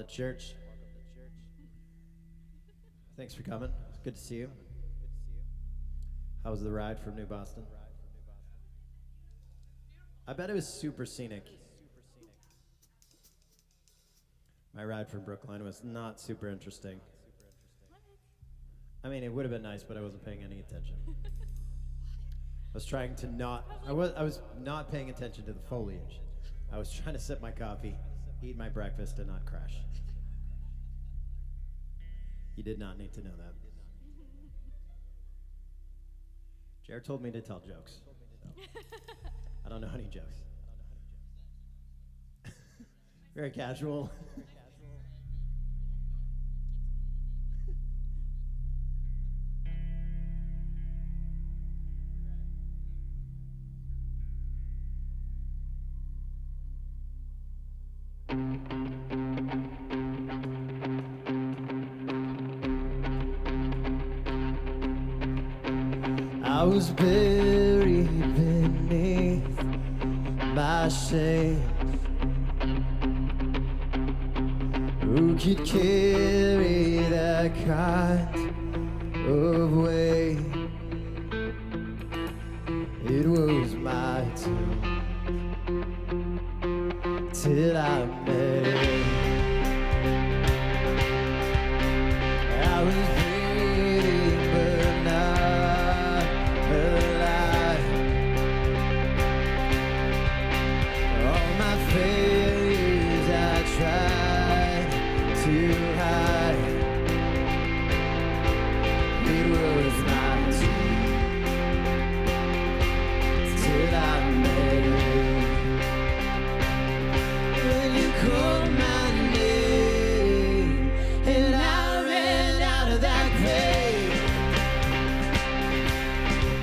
to church. Thanks for coming. It's good to see you. How was the ride from New Boston? I bet it was super scenic. My ride from Brookline was not super interesting. I mean, it would have been nice, but I wasn't paying any attention. I was trying to not, I was not paying attention to the foliage. I was trying to sip my coffee, eat my breakfast, and not crash. You did not need to know that. Jared told me to tell jokes. So I don't know any jokes. Very casual. I was buried beneath my shame. Who could carry that kind of weight? It was my turn till I met it. I was bleeding but not alive. All my failures I tried to hide. It was my turn till I met you. When you called my name and I ran out of that grave,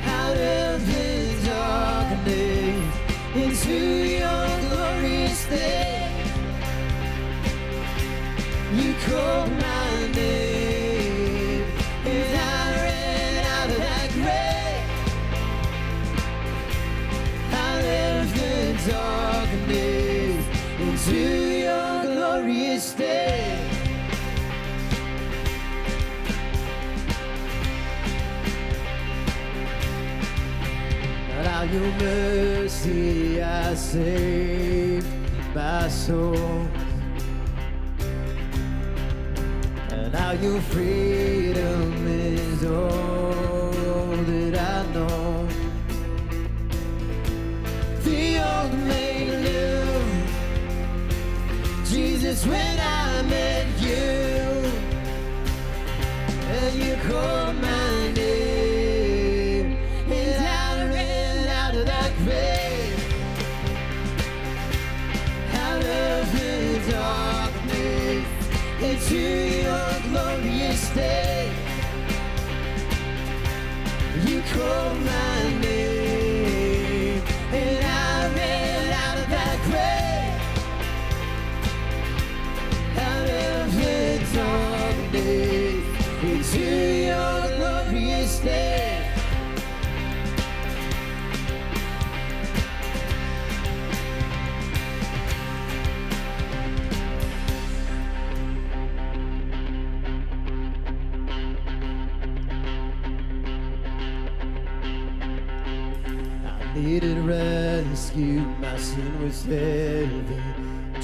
out of the darkness into your glorious day. You called my name and I ran out of that grave, out of the darkness into your glorious day. And out your mercy I saved my soul. And now your freedom is all that I know. The old made new, Jesus, when I met you, and you called my name, and I ran out of that grave, out of the darkness into your glorious day. You called my name and I ran out of that grave, out of the darkness into your glorious day. Needed rescue, my sin was heavy.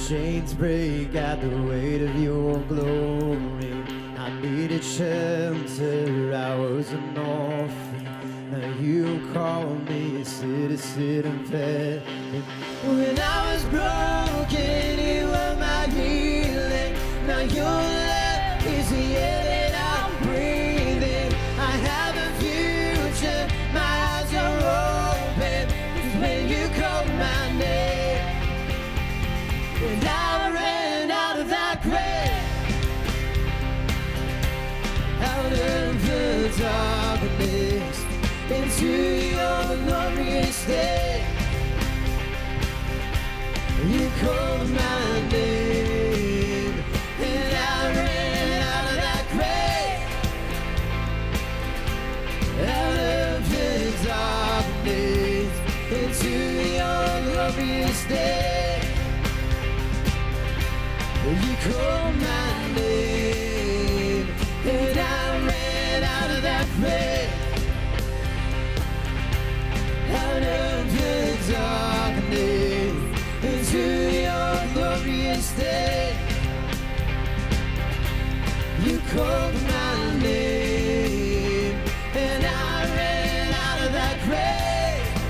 Chains break at the weight of your glory. I needed shelter, I was an orphan. Now you called me a citizen of heaven. When I was broken, you were my healing. Now your love is the air that I'm breathing. I have a future, my eyes are open. When you called my name and I ran out of that grave, out of the darkness into your glorious day. You called my name and I ran out of that grave, out of the darkness into your glorious day. You call called my name, and I ran out of that place, out of the darkness, into your glorious day. You called my name, and I ran out of that grave,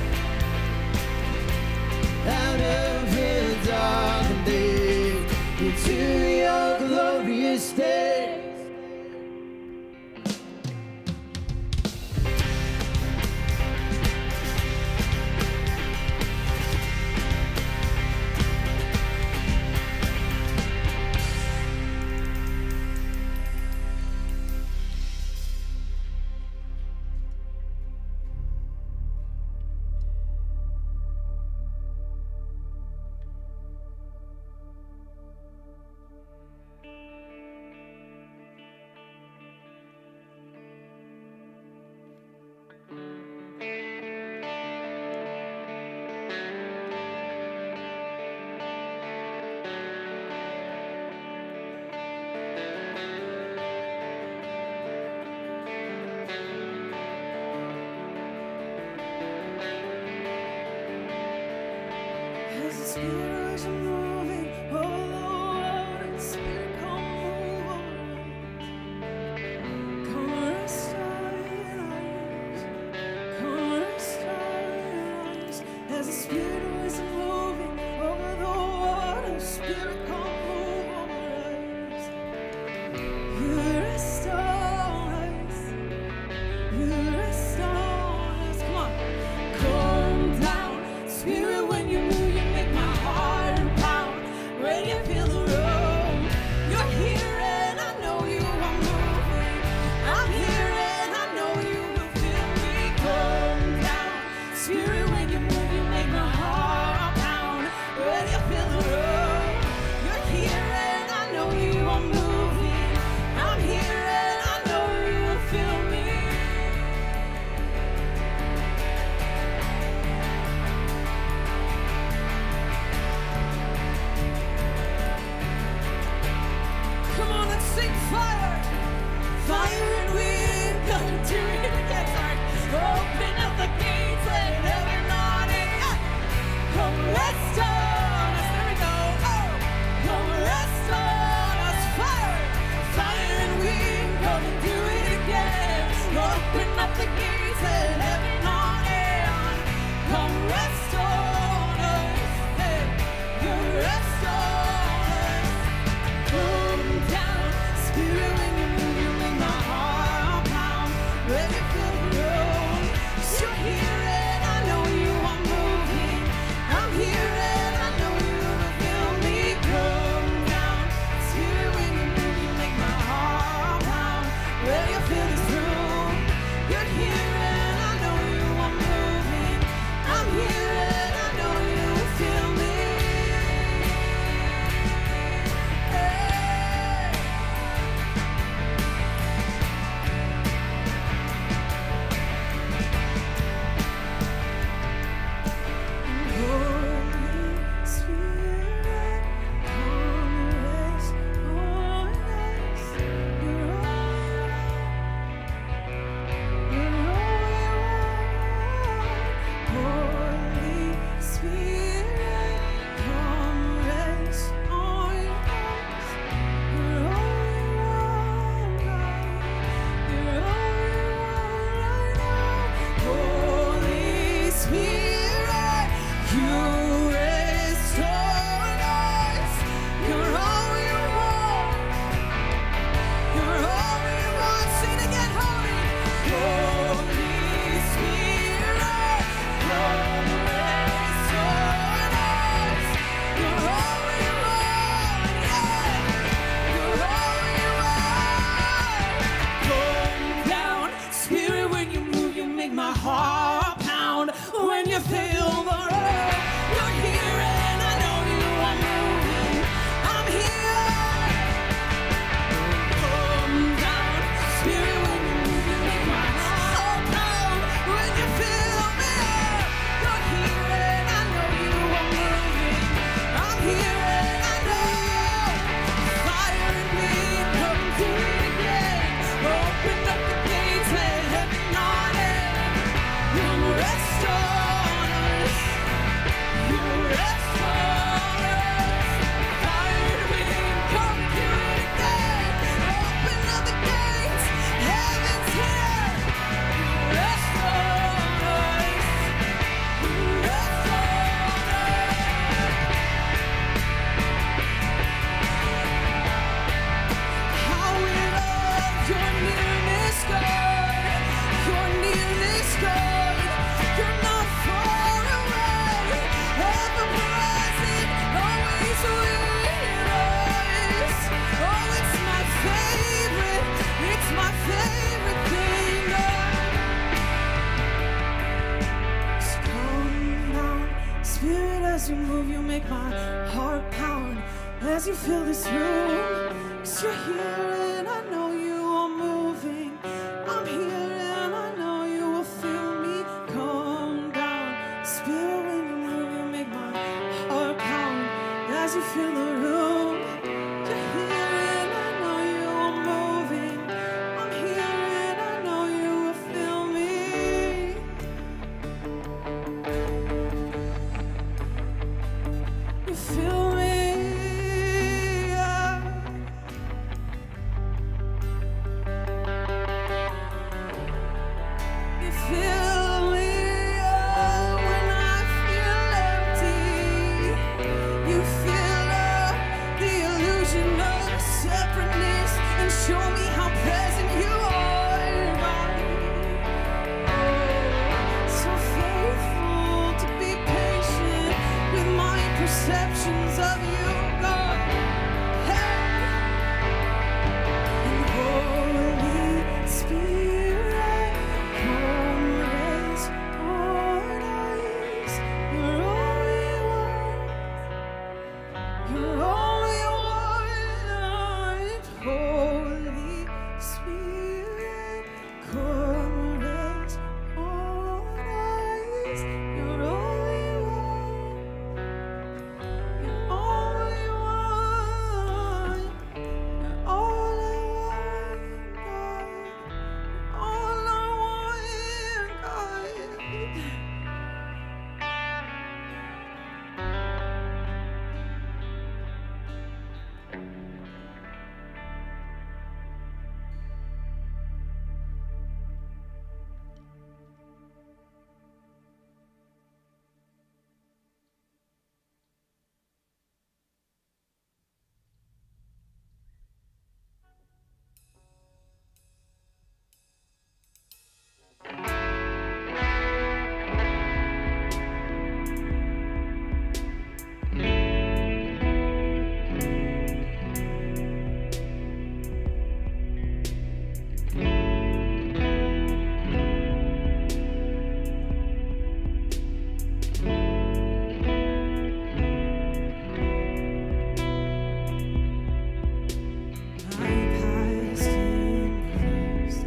out of the darkness, into your glorious day. As the Spirit is moving over the water, Spirit, come move over us. Come rest our lives. Come rest our lives. As the Spirit is moving over the water, Spirit, come move over us. You rest our lives. You rest our lives. Come on. Come down, Spirit, when you move. When you feel the room, you're here and I know you are moving. I'm here and I know you will feel me. Come down, Spirit, when you move, you make my heart pound. When you feel the room, you're here and I know you are moving. I'm here and I know you will feel me. Sing fire, fire and wind, come to it again, sorry. Open up the gates, let heaven on in. Come rest on us, there we go. Oh, come rest on us, fire, fire and wind, come and do it again. Open up the gates, let heaven on in. Come rest on us, hey, you rest on us. Come down. Spirit, when you move, you make my heart pound. When you feel the room, you're here and I know you are moving. I'm here and make my heart pound as you fill this room. 'Cause you're here and I know you are moving. I'm here and I know you will feel me come down. Spirit, when you move, you make my heart pound as you fill the room. You're here and I know you are moving. I'm here and I know you will feel me. You feel me. You feel me when I feel empty. You feel the illusion of separateness and show me how present you are, God. Oh, so faithful to be patient with my perceptions of you, God. Hey. And Holy Spirit, come rest on us. You're all we want. You're all we want. Holy Spirit, come rest on us. You're all we want. You're all we want. You're all I want, God. All I want, God. My past embraced,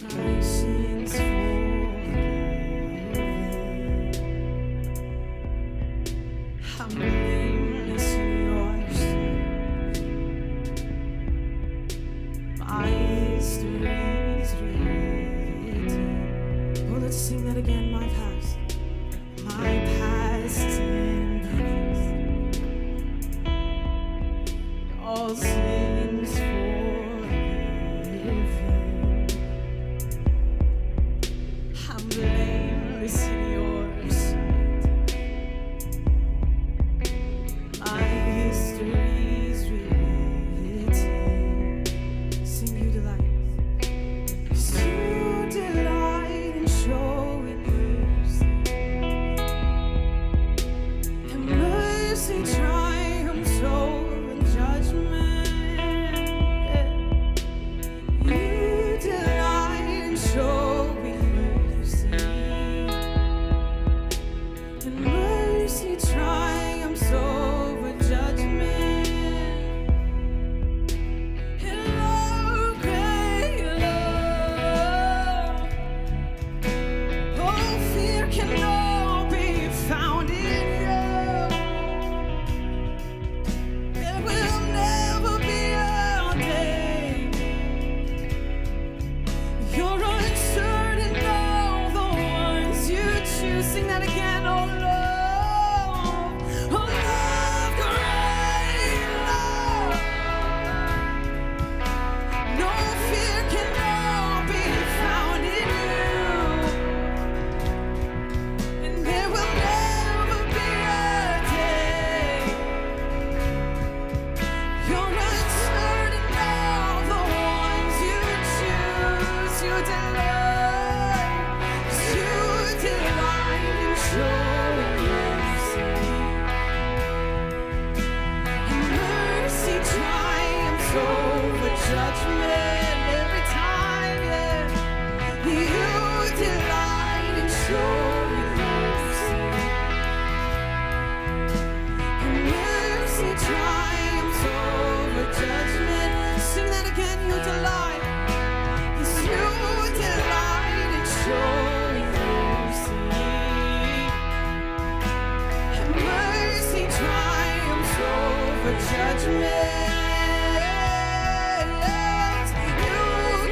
my sins forgiven. I'm blameless in your sight. My history's written. Oh, let's sing that again. My past embraced. All sins forgiven. I'm blameless in your sight. My history's written. Sing you delight. 'Cause you delight in showing mercy. And mercy triumphs over judgment. You delight in showing mercy. And mercy triumphs over judgment. In love, great love. Oh, fear cannot be found in you. There will never be a day you're uncertain of the ones you choose. Sing that again. Oh, love, great love. No fear cannot be found in you. And there will never be a day you're uncertain of the ones you choose. You delight in showing mercy. And mercy triumphs over judgment every time, yeah. You delight in showing mercy. for judgment. You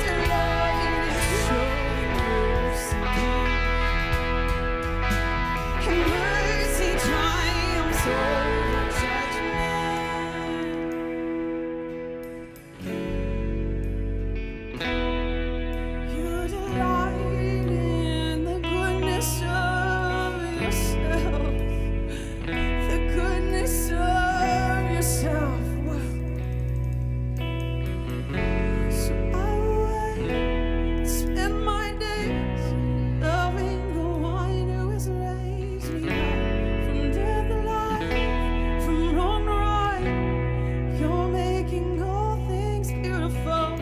delight in showing mercy, and mercy triumphs over judgment. You delight in the goodness of yourself, the goodness of yourself. So I will spend my days loving the one who has raised me up from death to life, from wrong to right. You're making all things beautiful.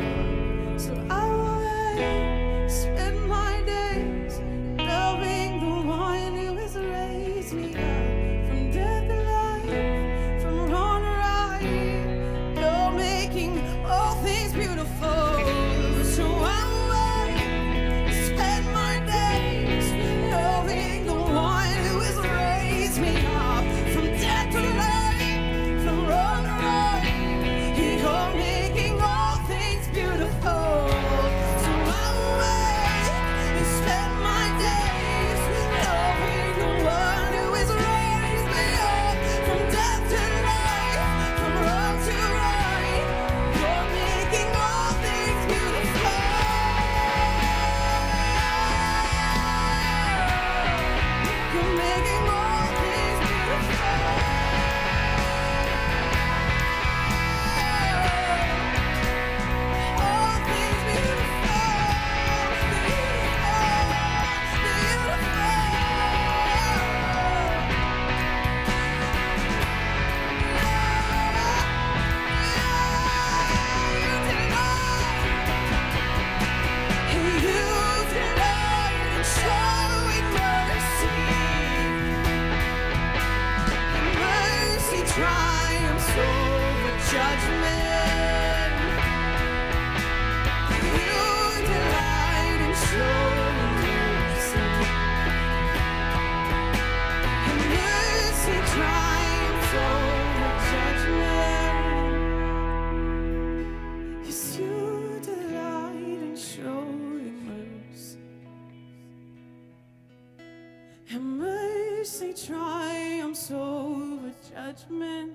So I will spend my days loving the one who has raised me up from death to life, from wrong to right. You're making all things beautiful. So I will spend my days loving the one who has raised me up from death to life, from wrong to right. You're making all things beautiful. So I will spend my days loving the one who has raised me up from death to life, from wrong to right. You're making all things beautiful. You're making all things beautiful. All things beautiful, you delight in showing mercy, and mercy triumphs over judgment. You delight in showing mercy, and mercy triumphs over judgment. Yes, you delight in showing mercy, and mercy triumphs over judgment.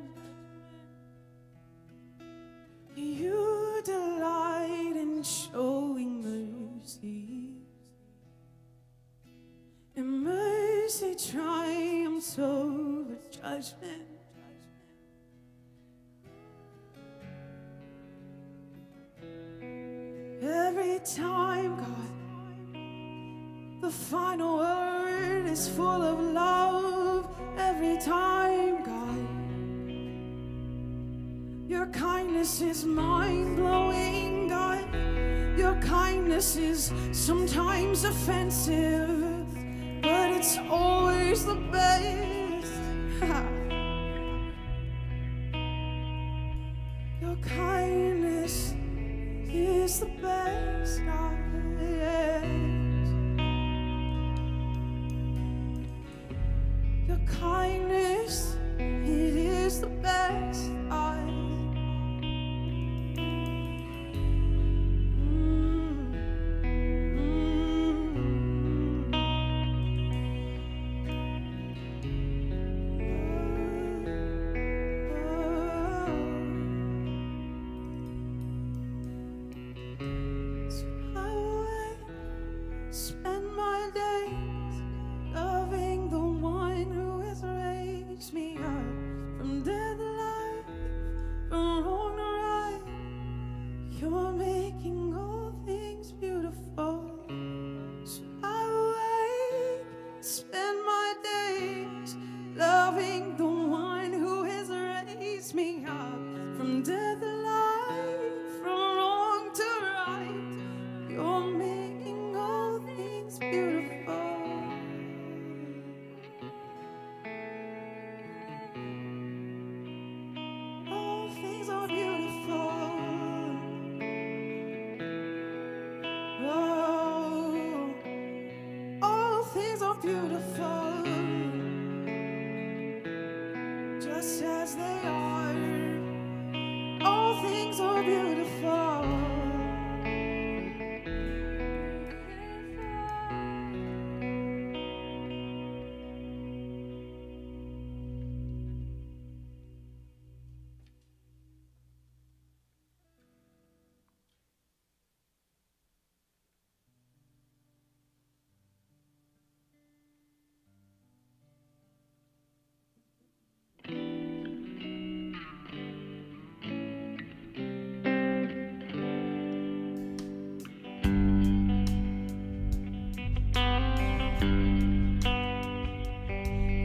You delight in showing mercy, and mercy triumphs over judgment. Every time, God, the final word is full of love. Every time, God, your kindness is mind-blowing, God. Your kindness is sometimes offensive, but it's always the best. Your kindness is the best, God. Yes. Your kindness, it is the best, God. So I will spend my days loving the one who has raised me up from death to life, from wrong to right. You're making all things beautiful. So I will spend my days loving the one who has raised me up from death to life, from wrong to right. You're making all things beautiful. All things are beautiful. Oh, all things are beautiful, just as they are. so beautiful.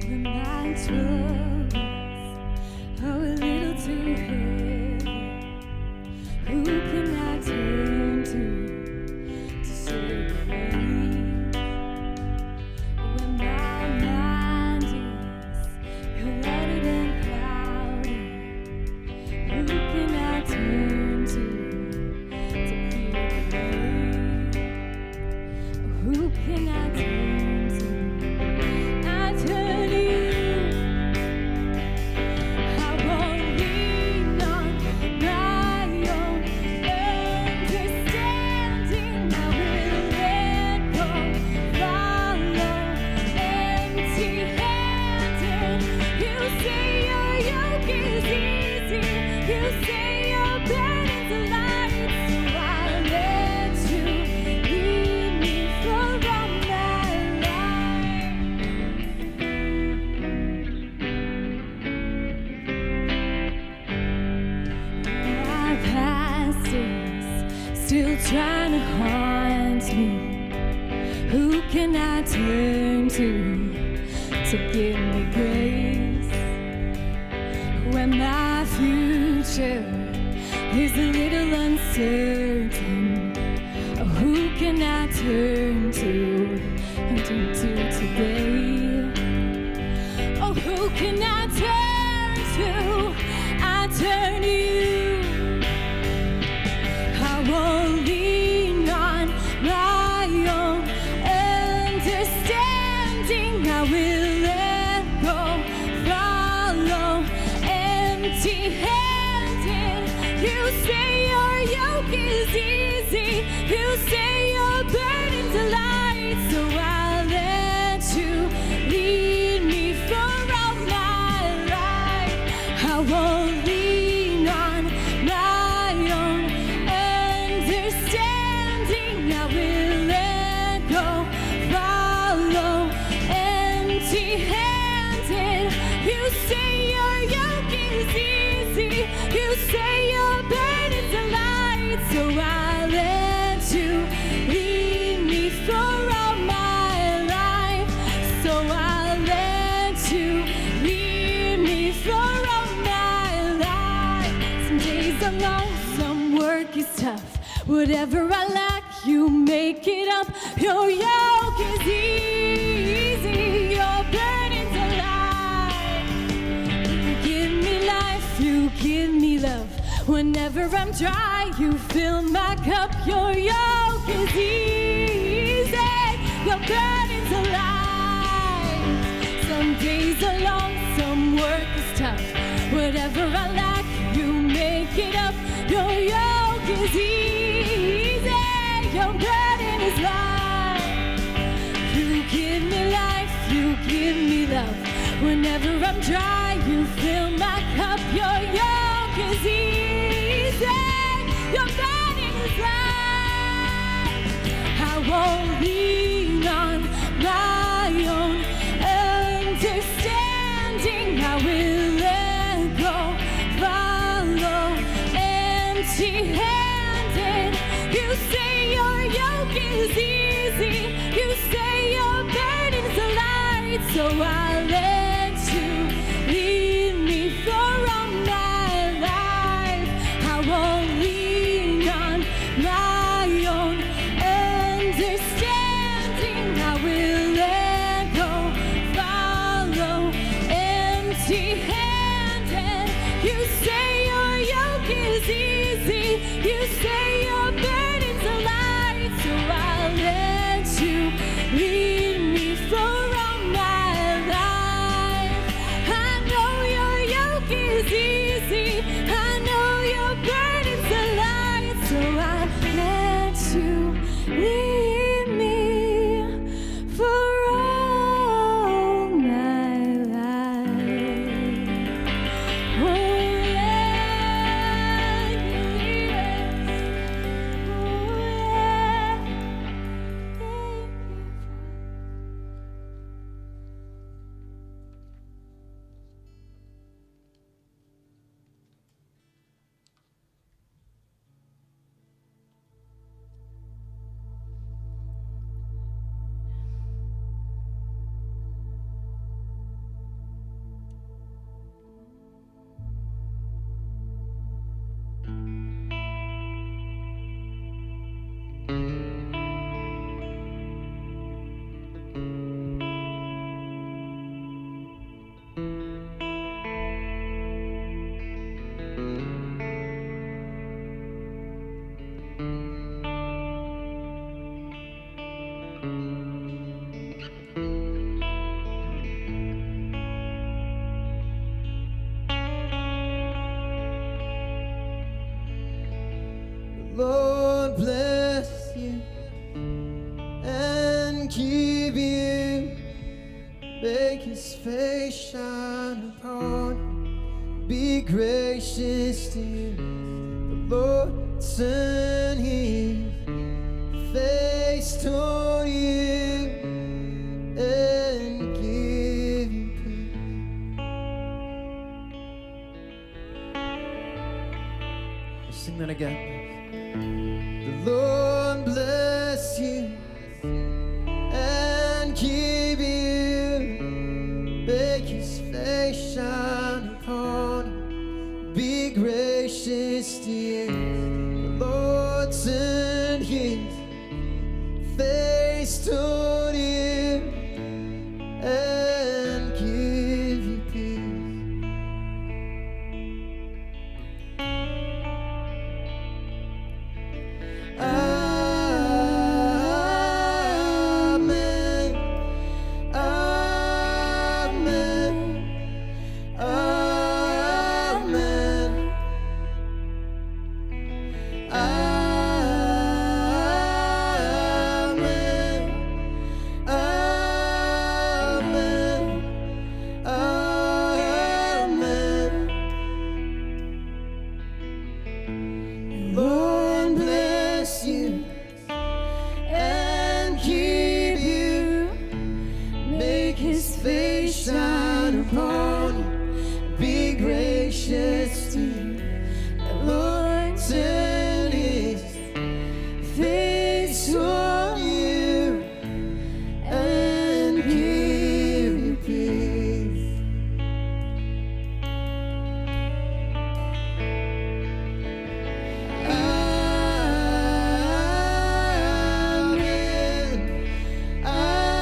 When my troubles are a little too heavy, who can I turn to say grace? When my mind is cluttered and cloudy, who can I turn to clear the way? Who can I turn to? I turn to you. I won't lean on my own understanding. I will let go, follow empty-handed. You say your yoke is easy. You say your burden's light. So I let you lead me for all my life. My past is still trying to haunt me. Who can I turn to give me grace? When my future is a little uncertain, who can I turn to today? Oh, who can I turn to? I turn to you. I won't lean on my own understanding. I will let go, follow empty-handed. You say your yoke is easy. You say your burden's light. So I'll let you lead me for all my life. I won't lean on my own understanding. I will let go, follow empty-handed. You say your yoke is easy. You say your burden's light. So I'll let you lead me for all my life. So I'll let you lead me for all my life. Some days are long, some work is tough. Whatever I lack, you make it up. Your yoke is easy. Your burden's light. You give me life, you give me love. Whenever I'm dry, you fill my cup. Your yoke is easy. Your burden's light. Some days are long, some work is tough. Whatever I lack, you make it up. Your yoke is easy. Your burden is light. You give me life, you give me love. Whenever I'm dry, you fill my cup. Your yoke is easy. Your burden is light. I won't lean on my own understanding. I will let go, follow empty-handed. You say your yoke is easy. You say your burden's light. So I'll let you lead me for all my life. I won't lean on my own understanding. I will let go, follow empty-handed. You say your yoke is easy. You say your burden's light. So I'll let you lead me for all my life. I know your yoke is easy. I know your burden's Lord bless you and keep you, make his face shine upon you, be gracious to you. The Lord turn his face toward you and give you peace. Let's sing that again. The Lord bless you and keep you, make his face shine upon you, be gracious to you. The Lord turn his face toward you and give you peace. Amen. Amen. Amen. Amen. Amen. Amen. Lord bless you and keep you, make his face shine upon you, be gracious to you. The Lord turn his face toward you and give you peace. Amen. Amen.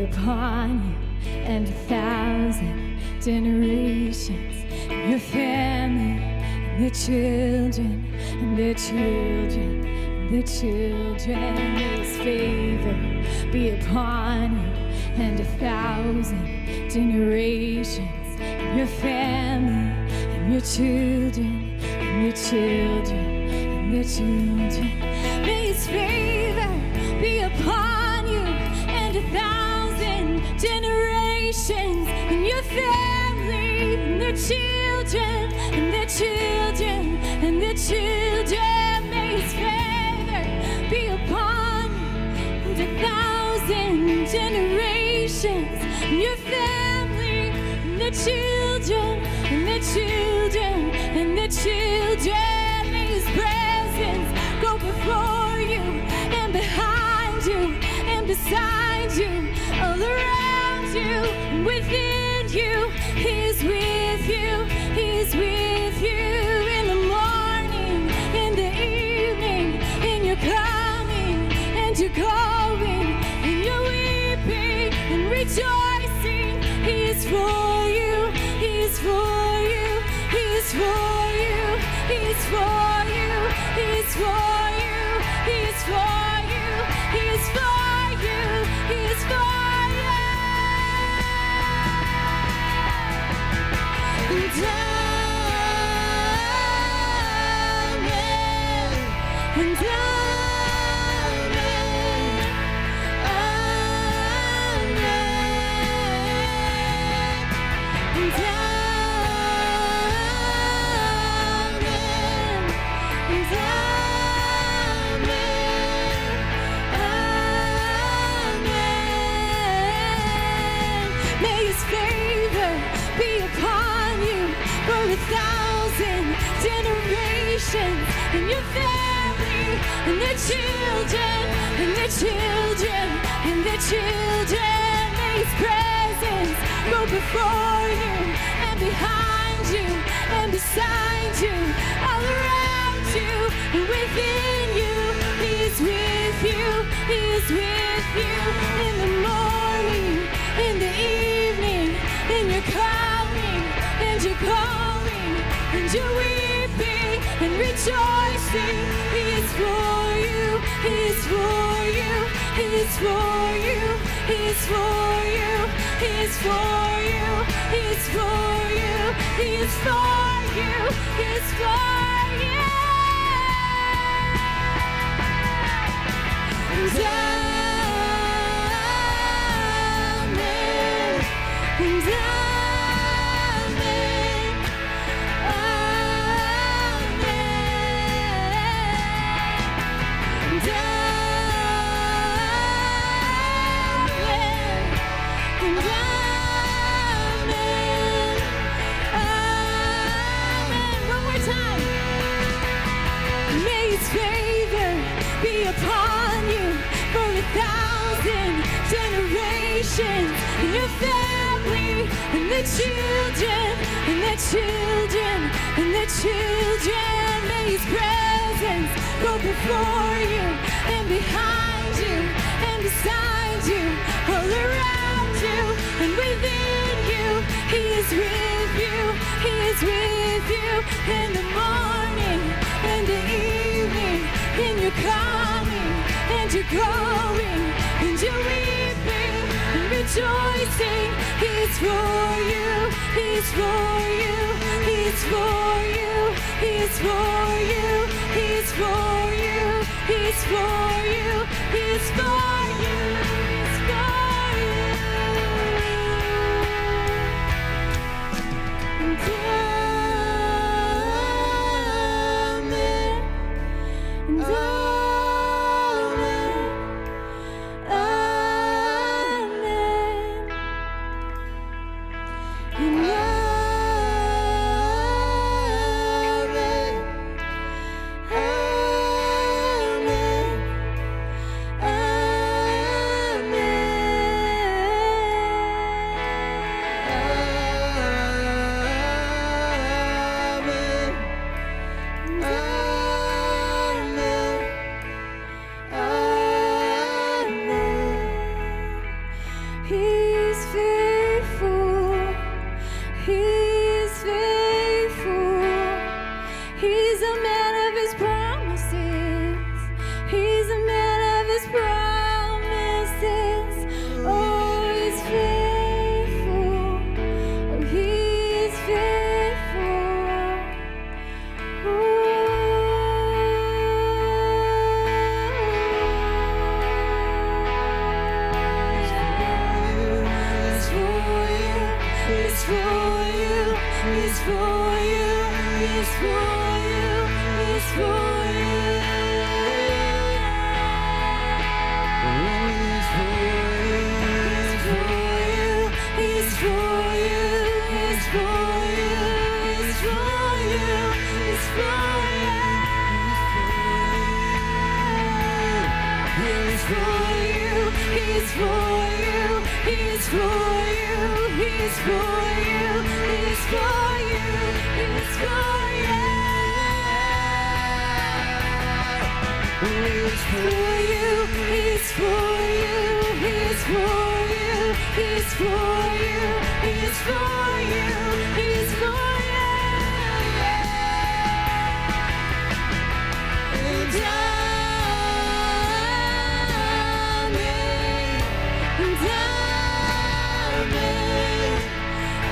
upon you and 1,000 generations, and your family, and their children, and their children, and their children. May His favor be upon you and 1,000 generations, and your family, and your children, and your children, and their children. May His favor be upon you and 1,000 generations, and your family, and their children, and their children, and their children. May His favor be upon you and 1,000 generations, and your family, and their children, and their children, and their children. May His presence go before you and behind you and beside you, all around you and within you. He is with you. He is with you in the morning, in the evening, in your coming and your going, in your weeping and rejoicing. He is for you. He is for you. He is for you. He is for you. He is for you. He is for you. He is for you. He is for you. And amen. And amen. And generations in your family, and their children, and their children, and their children. May His presence go before you, and behind you, and beside you, all around you, and within you. He is with you, He is with you in the morning, in the evening, in your coming, and your going, and your weeping, and rejoicing. He is for you, He is for you, He is for you, He is for you, He is for you, He is for you, He is for you, He is for you. And amen, and amen, amen, and amen, and amen, amen. One more time. May His favor be upon you for 1,000 generations, in your family, and their children, and their children, and their children. May His presence go before you, and behind you, and beside you, all around you, and within you. He is with you, He is with you in the morning, in the evening, in your coming, and your going, and your weeping, and rejoicing. He is for you, He is for you, He is for you, He is for you, He is for you, He is for you, He is for you, He is for you. And amen, and amen, amen, and He's faithful, He's faithful. He's a man of His promises, He's a man of His promises. Oh, He's faithful, oh, He's faithful. He's for you, He's for you, He's for you, He's for you. He's for you, He's for you, He's for you, He's for you, He's for you. He's for you, He's for you, He's for you, He's for you, He's for you, He's for you. He's for you, He's for you, He's for you, He's for you, He's for you, He's for you. And amen, and amen, amen, amen,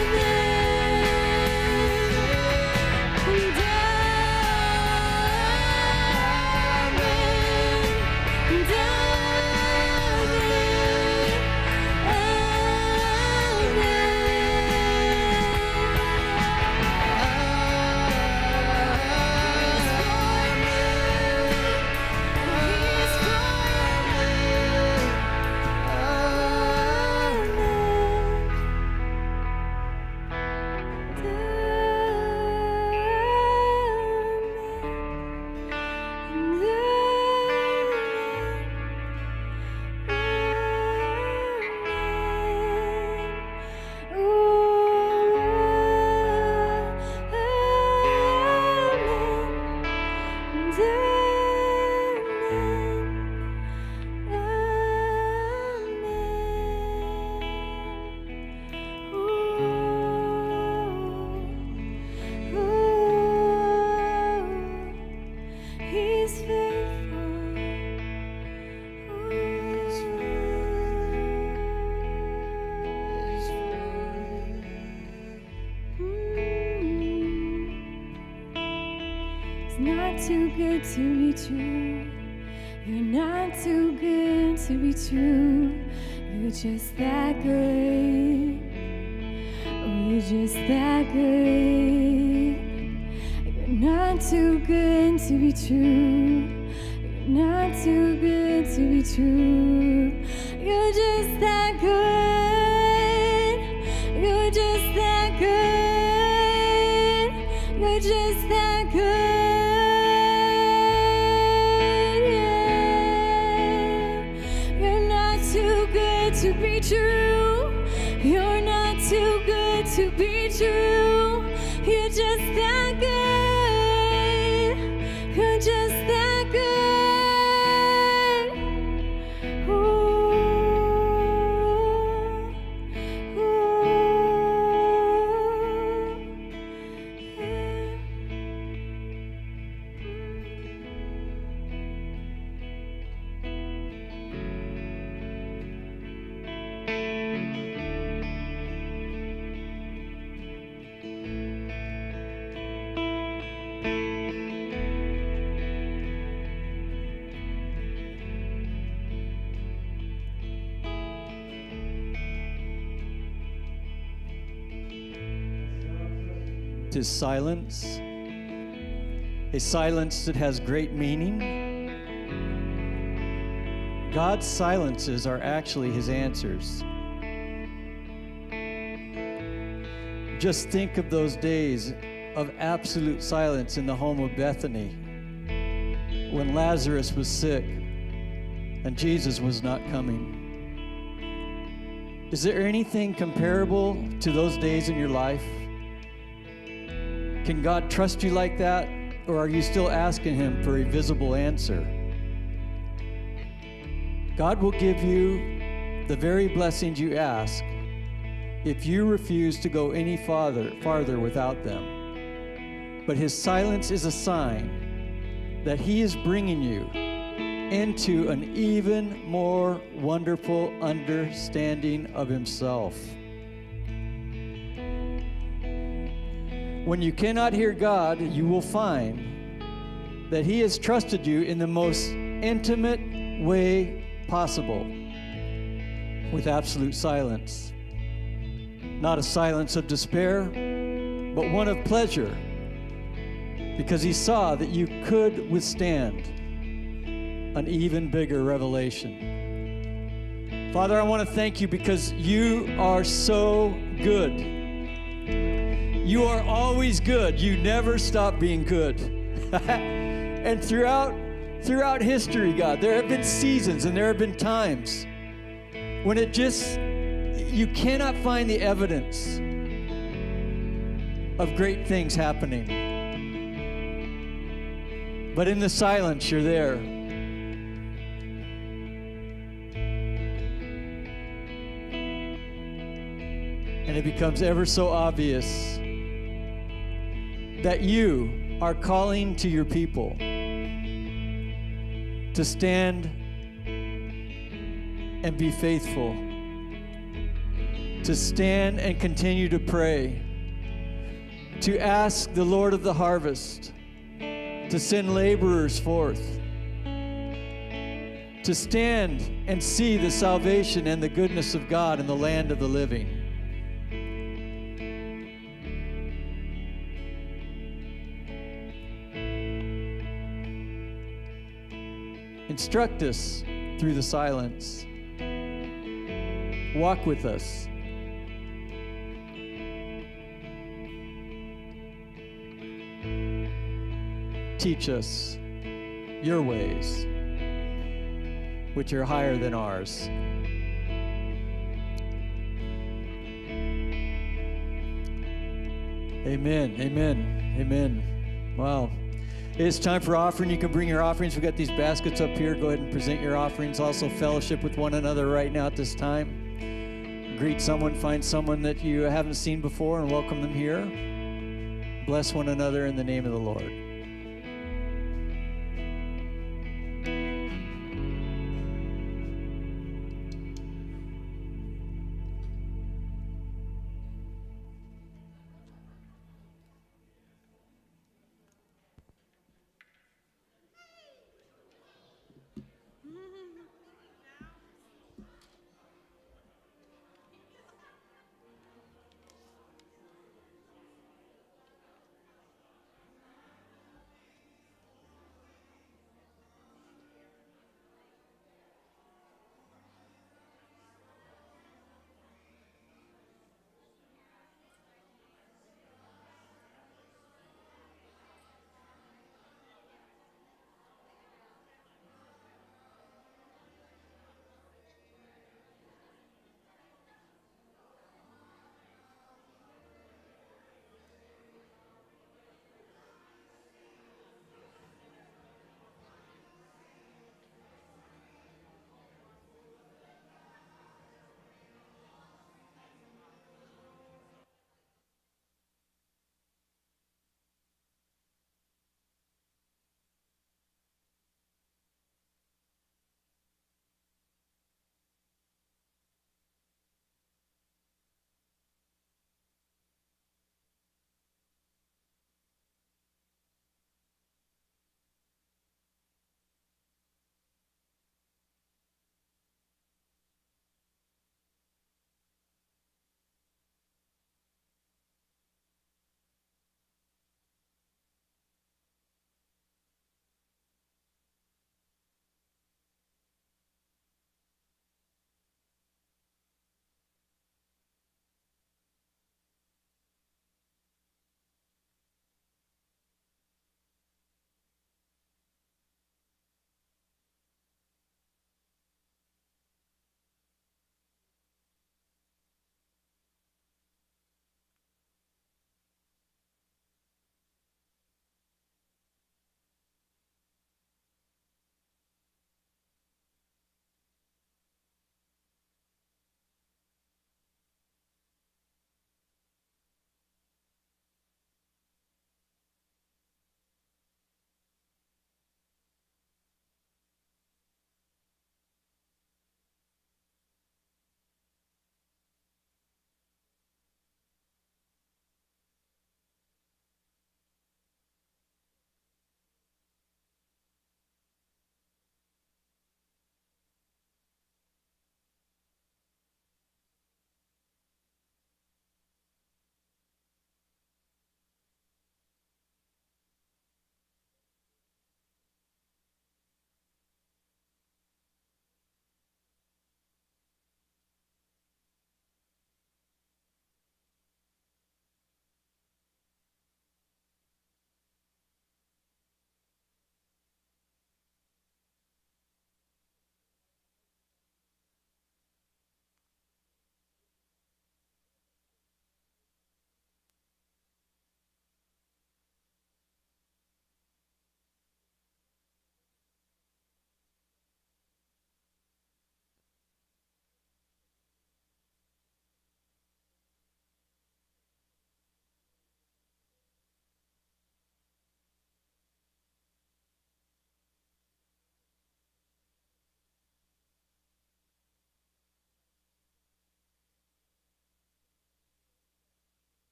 amen. It's not too good to be true. You're not too good to be true. You're just that good. Oh, you're just that good. You're not too good to be true. You're not too good to be true. You're just that good. You're just that good. You're just that good. To be true, you're not too good to be true. You're just that good. You're just that good. Ooh, ooh, yeah. His silence, a silence that has great meaning. God's silences are actually his answers. Just think of those days of absolute silence in the home of Bethany when Lazarus was sick and Jesus was not coming. Is there anything comparable to those days in your life? Can God trust you like that, or are you still asking him for a visible answer? God will give you the very blessings you ask if you refuse to go any farther without them. But his silence is a sign that he is bringing you into an even more wonderful understanding of himself. When you cannot hear God, you will find that he has trusted you in the most intimate way possible, with absolute silence. Not a silence of despair, but one of pleasure, because he saw that you could withstand an even bigger revelation. Father, I want to thank you because you are so good. You are always good. You never stop being good. And throughout history, God, there have been seasons and there have been times when you cannot find the evidence of great things happening. But in the silence, you're there. And it becomes ever so obvious that you are calling to your people to stand and be faithful, to stand and continue to pray, to ask the Lord of the harvest to send laborers forth, to stand and see the salvation and the goodness of God in the land of the living. Instruct us through the silence. Walk with us. Teach us your ways, which are higher than ours. Amen, amen, amen. Wow. It's time for offering. You can bring your offerings. We've got these baskets up here. Go ahead and present your offerings. Also fellowship with one another right now at this time. Greet someone, find someone that you haven't seen before and welcome them here. Bless one another in the name of the Lord.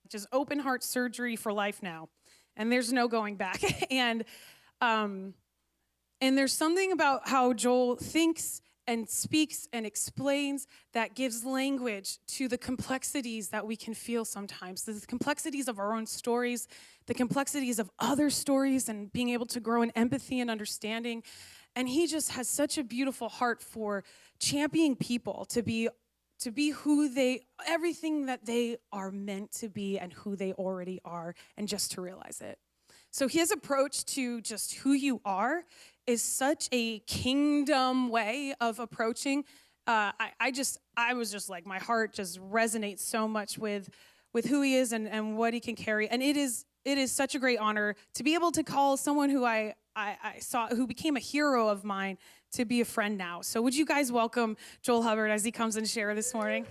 just open heart surgery for life now, and there's no going back. And there's something about how Joel thinks and speaks and explains that gives language to the complexities that we can feel sometimes, the complexities of our own stories, the complexities of other stories, and being able to grow in empathy and understanding. And he just has such a beautiful heart for championing people to be who everything that they are meant to be and who they already are, and just to realize it. So his approach to just who you are is such a kingdom way of approaching. I was just like, my heart just resonates so much with who he is and what he can carry. And it is such a great honor to be able to call someone who I saw, who became a hero of mine, to be a friend now. So would you guys welcome Joel Hubbard as he comes and share this morning?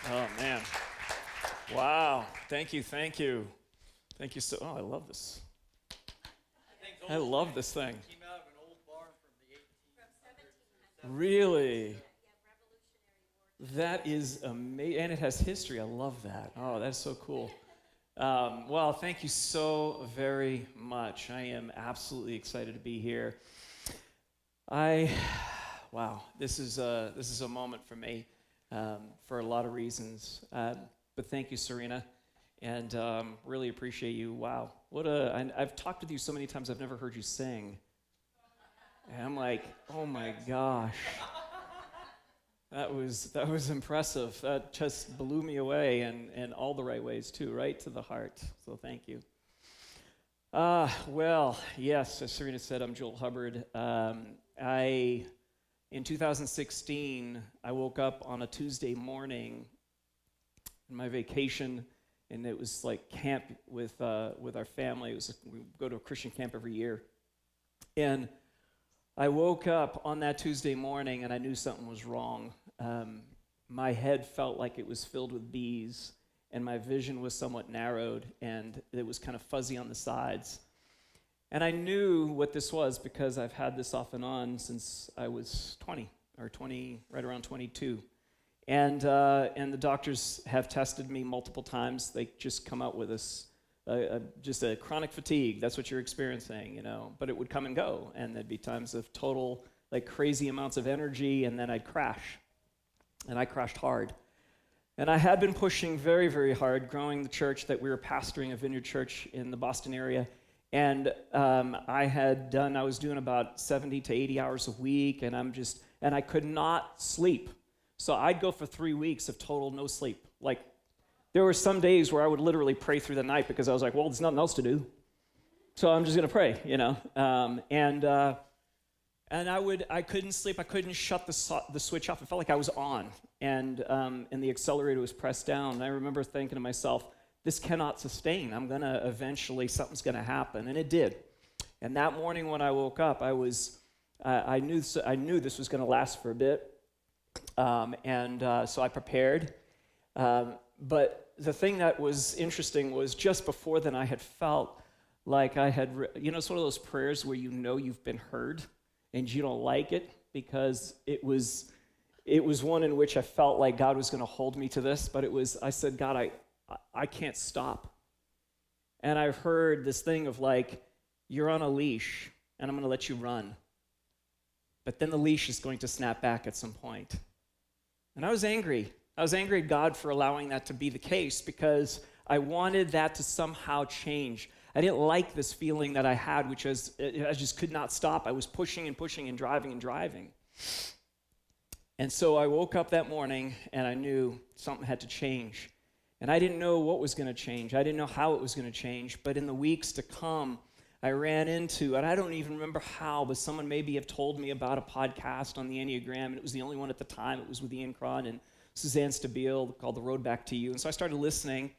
Oh, man. Wow. Thank you. Thank you so. Oh, I love this. I love this thing. Really? That is amazing. And it has history. I love that. Oh, that's so cool. Well, thank you so very much. I am absolutely excited to be here. Wow, this is a moment for me for a lot of reasons. But thank you, Serena, and really appreciate you. Wow, I've talked with you so many times. I've never heard you sing, and I'm like, oh my gosh. That was impressive. That just blew me away, and all the right ways too, right to the heart. So thank you. Well, yes, as Serena said, I'm Joel Hubbard. In 2016, I woke up on a Tuesday morning in my vacation, and it was like camp with our family. We go to a Christian camp every year, and I woke up on that Tuesday morning and I knew something was wrong. My head felt like it was filled with bees, and my vision was somewhat narrowed, and it was kind of fuzzy on the sides. And I knew what this was because I've had this off and on since I was 20, right around 22. And the doctors have tested me multiple times. They just come out with just a chronic fatigue. That's what you're experiencing, But it would come and go, and there'd be times of total, like, crazy amounts of energy, and then I'd crash. And I crashed hard. And I had been pushing very, very hard, growing the church that we were pastoring, a vineyard church in the Boston area. And I was doing about 70 to 80 hours a week, and I could not sleep. So I'd go for 3 weeks of total no sleep. Like, there were some days where I would literally pray through the night because I was like, well, there's nothing else to do. So I'm just going to pray, And I couldn't sleep. I couldn't shut the switch off. It felt like I was on, and the accelerator was pressed down. And I remember thinking to myself, this cannot sustain. Something's going to happen. And it did. And that morning when I woke up, I knew this was going to last for a bit. So I prepared. But the thing that was interesting was just before then I had felt like I had, it's one of those prayers where you've been heard and you don't like it, because it was one in which I felt like God was going to hold me to this, but I said, God, I can't stop. And I heard this thing of like, you're on a leash and I'm going to let you run. But then the leash is going to snap back at some point. And I was angry. I was angry at God for allowing that to be the case, because I wanted that to somehow change. I didn't like this feeling that I had, which was I just could not stop. I was pushing and pushing and driving and driving. And so I woke up that morning and I knew something had to change. And I didn't know what was going to change. I didn't know how it was going to change. But in the weeks to come, I ran into, and I don't even remember how, but someone maybe have told me about a podcast on the Enneagram, and it was the only one at the time. It was with Ian Cron and Suzanne Stabile, called The Road Back to You. And so I started listening,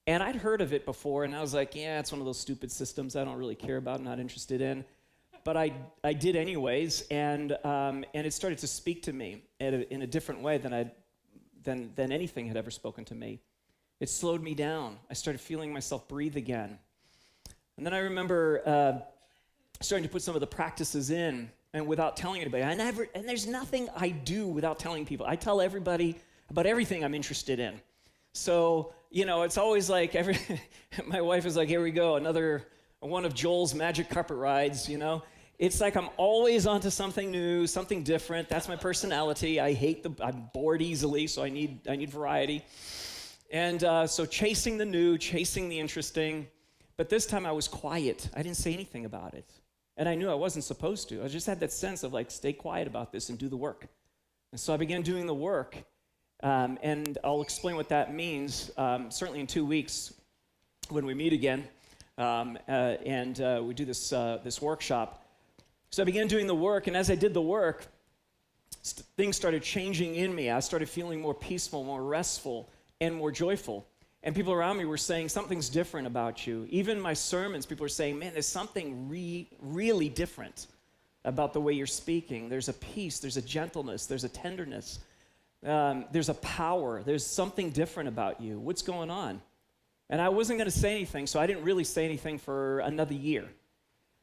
and I'd heard of it before, and I was like, yeah, it's one of those stupid systems I don't really care about, not interested in. But I did anyways, and it started to speak to me in a different way than anything had ever spoken to me. It slowed me down. I started feeling myself breathe again. And then I remember starting to put some of the practices in, and without telling anybody. And there's nothing I do without telling people. I tell everybody about everything I'm interested in. So, it's always like my wife is like, here we go, another one of Joel's magic carpet rides, It's like I'm always onto something new, something different. That's my personality. I'm bored easily, so I need variety. And so chasing the new, chasing the interesting. But this time I was quiet. I didn't say anything about it. And I knew I wasn't supposed to. I just had that sense of like, stay quiet about this and do the work. And so I began doing the work. And I'll explain what that means, certainly in 2 weeks when we meet again. And we do this workshop. So I began doing the work, and as I did the work, things started changing in me. I started feeling more peaceful, more restful, and more joyful. And people around me were saying, something's different about you. Even my sermons, people are saying, man, there's something really different about the way you're speaking. There's a peace, there's a gentleness, there's a tenderness, there's a power, there's something different about you. What's going on? And I wasn't going to say anything, so I didn't really say anything for another year.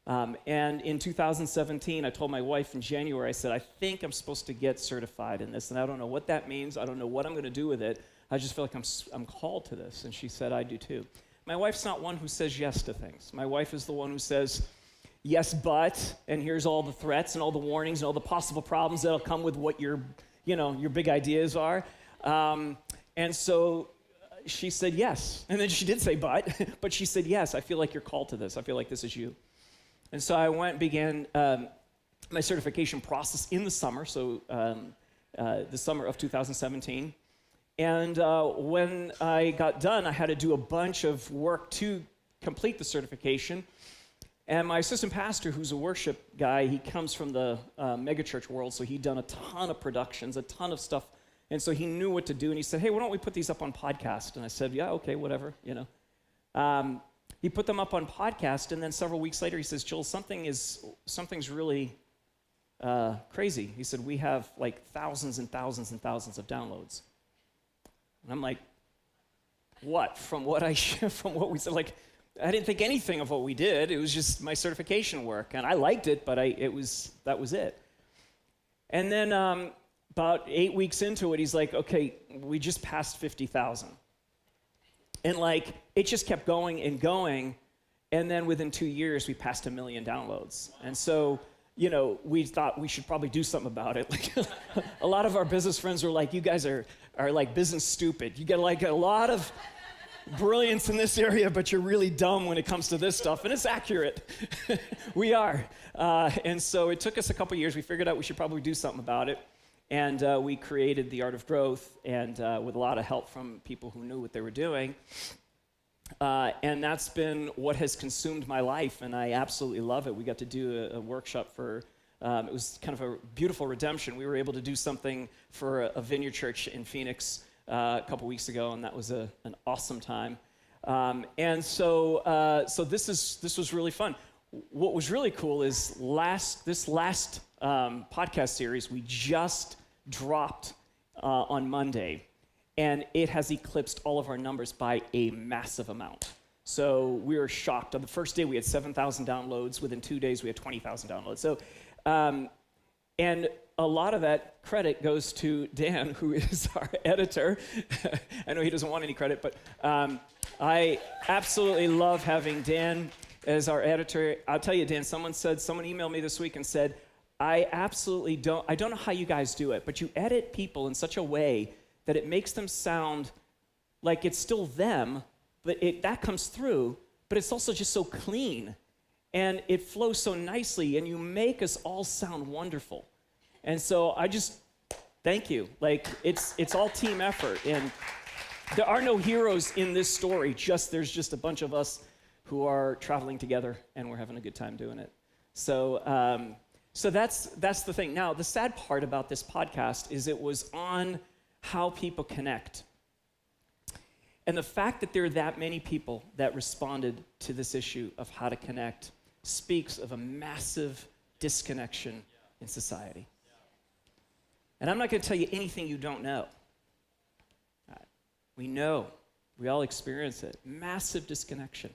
And in 2017, I told my wife in January, I said, I think I'm supposed to get certified in this, and I don't know what that means. I don't know what I'm going to do with it. I just feel like I'm called to this. And she said, I do too. My wife's not one who says yes to things. My wife is the one who says, yes, but, and here's all the threats and all the warnings and all the possible problems that'll come with what your big ideas are. And so she said yes. And then she did say but she said yes, I feel like you're called to this. I feel like this is you. And so I went and began my certification process in the summer, so the summer of 2017. And when I got done, I had to do a bunch of work to complete the certification. And my assistant pastor, who's a worship guy, he comes from the megachurch world, so he'd done a ton of productions, a ton of stuff. And so he knew what to do, and he said, hey, why don't we put these up on podcast? And I said, yeah, okay, whatever, He put them up on podcast, and then several weeks later, he says, Joel, something's really crazy. He said, we have like thousands and thousands and thousands of downloads. And I'm like, what? From what we said? Like, I didn't think anything of what we did. It was just my certification work, and I liked it, but that was it. And then about 8 weeks into it, he's like, okay, we just passed 50,000. And like, it just kept going and going. And then within 2 years, we passed 1 million downloads. And so, we thought we should probably do something about it. Like, a lot of our business friends were like, you guys are like business stupid. You get like a lot of brilliance in this area, but you're really dumb when it comes to this stuff. And it's accurate. We are. And so it took us a couple years. We figured out we should probably do something about it. And we created The Art of Growth, and with a lot of help from people who knew what they were doing. And that's been what has consumed my life, and I absolutely love it. We got to do a workshop for, it was kind of a beautiful redemption. We were able to do something for a Vineyard Church in Phoenix a couple weeks ago, and that was an awesome time. And so this was really fun. What was really cool is this last podcast series we just dropped on Monday, and it has eclipsed all of our numbers by a massive amount. So we were shocked. On the first day, we had 7,000 downloads. Within 2 days, we had 20,000 downloads. So, and a lot of that credit goes to Dan, who is our editor. I know he doesn't want any credit, but I absolutely love having Dan as our editor. I'll tell you, Dan, someone emailed me this week and said, I don't know how you guys do it, but you edit people in such a way that it makes them sound like it's still them, but that comes through, but it's also just so clean, and it flows so nicely, and you make us all sound wonderful. And so I just thank you. Like, it's all team effort, and there are no heroes in this story. There's just a bunch of us who are traveling together, and we're having a good time doing it. So that's the thing. Now, the sad part about this podcast is it was on how people connect. And the fact that there are that many people that responded to this issue of how to connect speaks of a massive disconnection in society. And I'm not going to tell you anything you don't know. We know. We all experience it. Massive disconnection.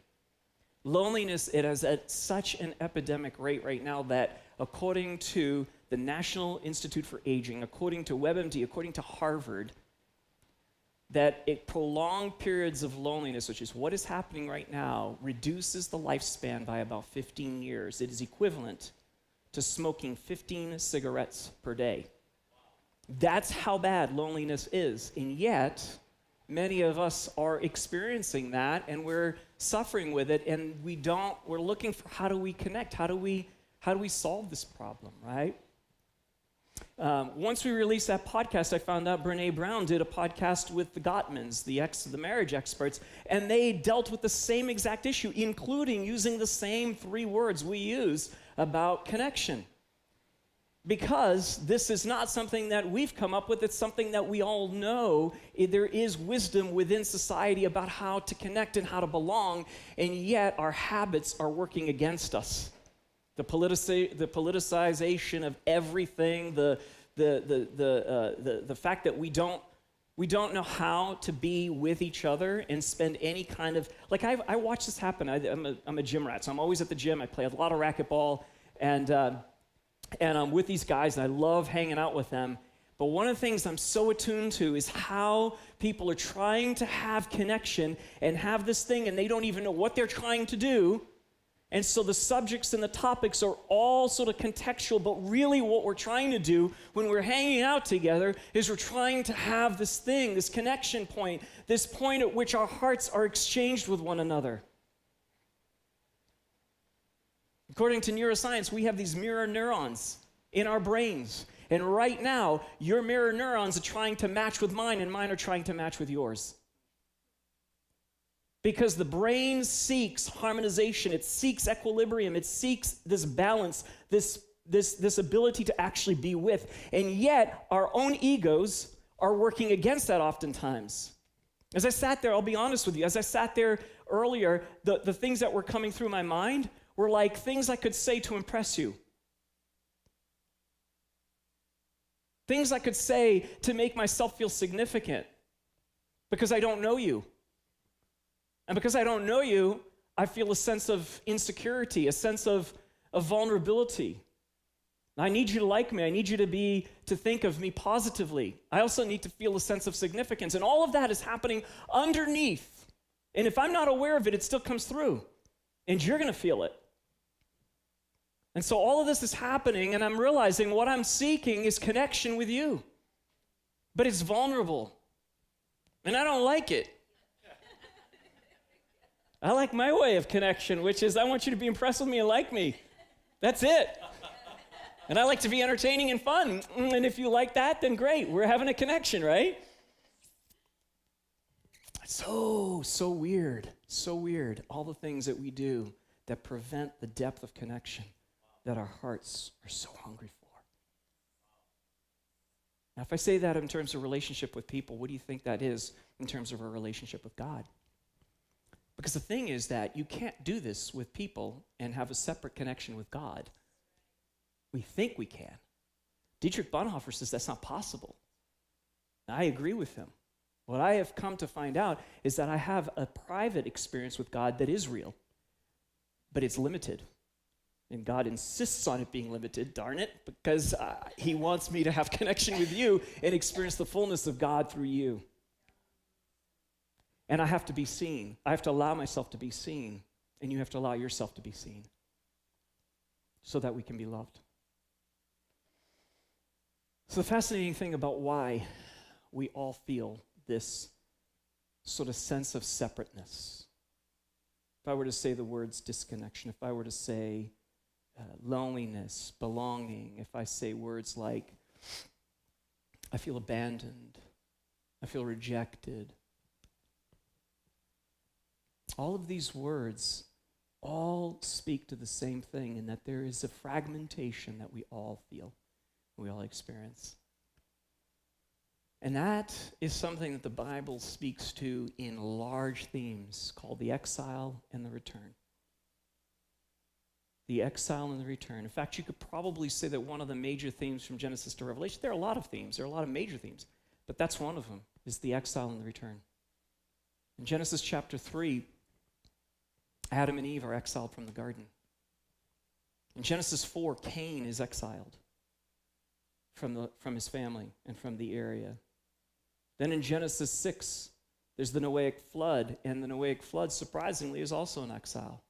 Loneliness, it is at such an epidemic rate right now that according to the National Institute for Aging, according to WebMD, according to Harvard, that prolonged periods of loneliness, which is what is happening right now, reduces the lifespan by about 15 years. It is equivalent to smoking 15 cigarettes per day. That's how bad loneliness is. And yet, many of us are experiencing that, and we're suffering with it, and we're looking for how do we connect? How do we solve this problem, right? Once we released that podcast, I found out Brene Brown did a podcast with the Gottmans, the marriage experts, and they dealt with the same exact issue, including using the same 3 words we use about connection. Because this is not something that we've come up with, it's something that we all know. There is wisdom within society about how to connect and how to belong, and yet our habits are working against us. The politicization of everything, the fact that we don't know how to be with each other and spend any kind of, like I watch this happen. I'm a gym rat, so I'm always at the gym. I play a lot of racquetball, and I'm with these guys, and I love hanging out with them. But one of the things I'm so attuned to is how people are trying to have connection and have this thing, and they don't even know what they're trying to do. And so the subjects and the topics are all sort of contextual, but really what we're trying to do when we're hanging out together is we're trying to have this thing, this connection point, this point at which our hearts are exchanged with one another. According to neuroscience, we have these mirror neurons in our brains. And right now, your mirror neurons are trying to match with mine, and mine are trying to match with yours. Because the brain seeks harmonization, it seeks equilibrium, it seeks this balance, this ability to actually be with. And yet, our own egos are working against that oftentimes. As I sat there, I'll be honest with you, as I sat there earlier, the things that were coming through my mind were like things I could say to impress you. Things I could say to make myself feel significant because I don't know you. And because I don't know you, I feel a sense of insecurity, a sense of vulnerability. I need you to like me. I need you to think of me positively. I also need to feel a sense of significance. And all of that is happening underneath. And if I'm not aware of it, it still comes through. And you're going to feel it. And so all of this is happening, and I'm realizing what I'm seeking is connection with you. But it's vulnerable. And I don't like it. I like my way of connection, which is I want you to be impressed with me and like me. That's it. And I like to be entertaining and fun. And if you like that, then great. We're having a connection, right? So weird. So weird. All the things that we do that prevent the depth of connection that our hearts are so hungry for. Now, if I say that in terms of relationship with people, what do you think that is in terms of our relationship with God? Because the thing is that you can't do this with people and have a separate connection with God. We think we can. Dietrich Bonhoeffer says that's not possible. I agree with him. What I have come to find out is that I have a private experience with God that is real, but it's limited. And God insists on it being limited, darn it, because he wants me to have connection with you and experience the fullness of God through you. And I have to be seen. I have to allow myself to be seen, and you have to allow yourself to be seen so that we can be loved. So the fascinating thing about why we all feel this sort of sense of separateness, if I were to say the words disconnection, if I were to say loneliness, belonging, if I say words like, I feel abandoned, I feel rejected, all of these words all speak to the same thing, in that there is a fragmentation that we all feel, we all experience. And that is something that the Bible speaks to in large themes called the exile and the return. The exile and the return. In fact, you could probably say that one of the major themes from Genesis to Revelation, there are a lot of themes, there are a lot of major themes, but that's one of them, is the exile and the return. In Genesis chapter 3, Adam and Eve are exiled from the garden. In Genesis 4, Cain is exiled from his family and from the area. Then in Genesis 6, there's the Noahic flood, and the Noahic flood, surprisingly, is also an exile.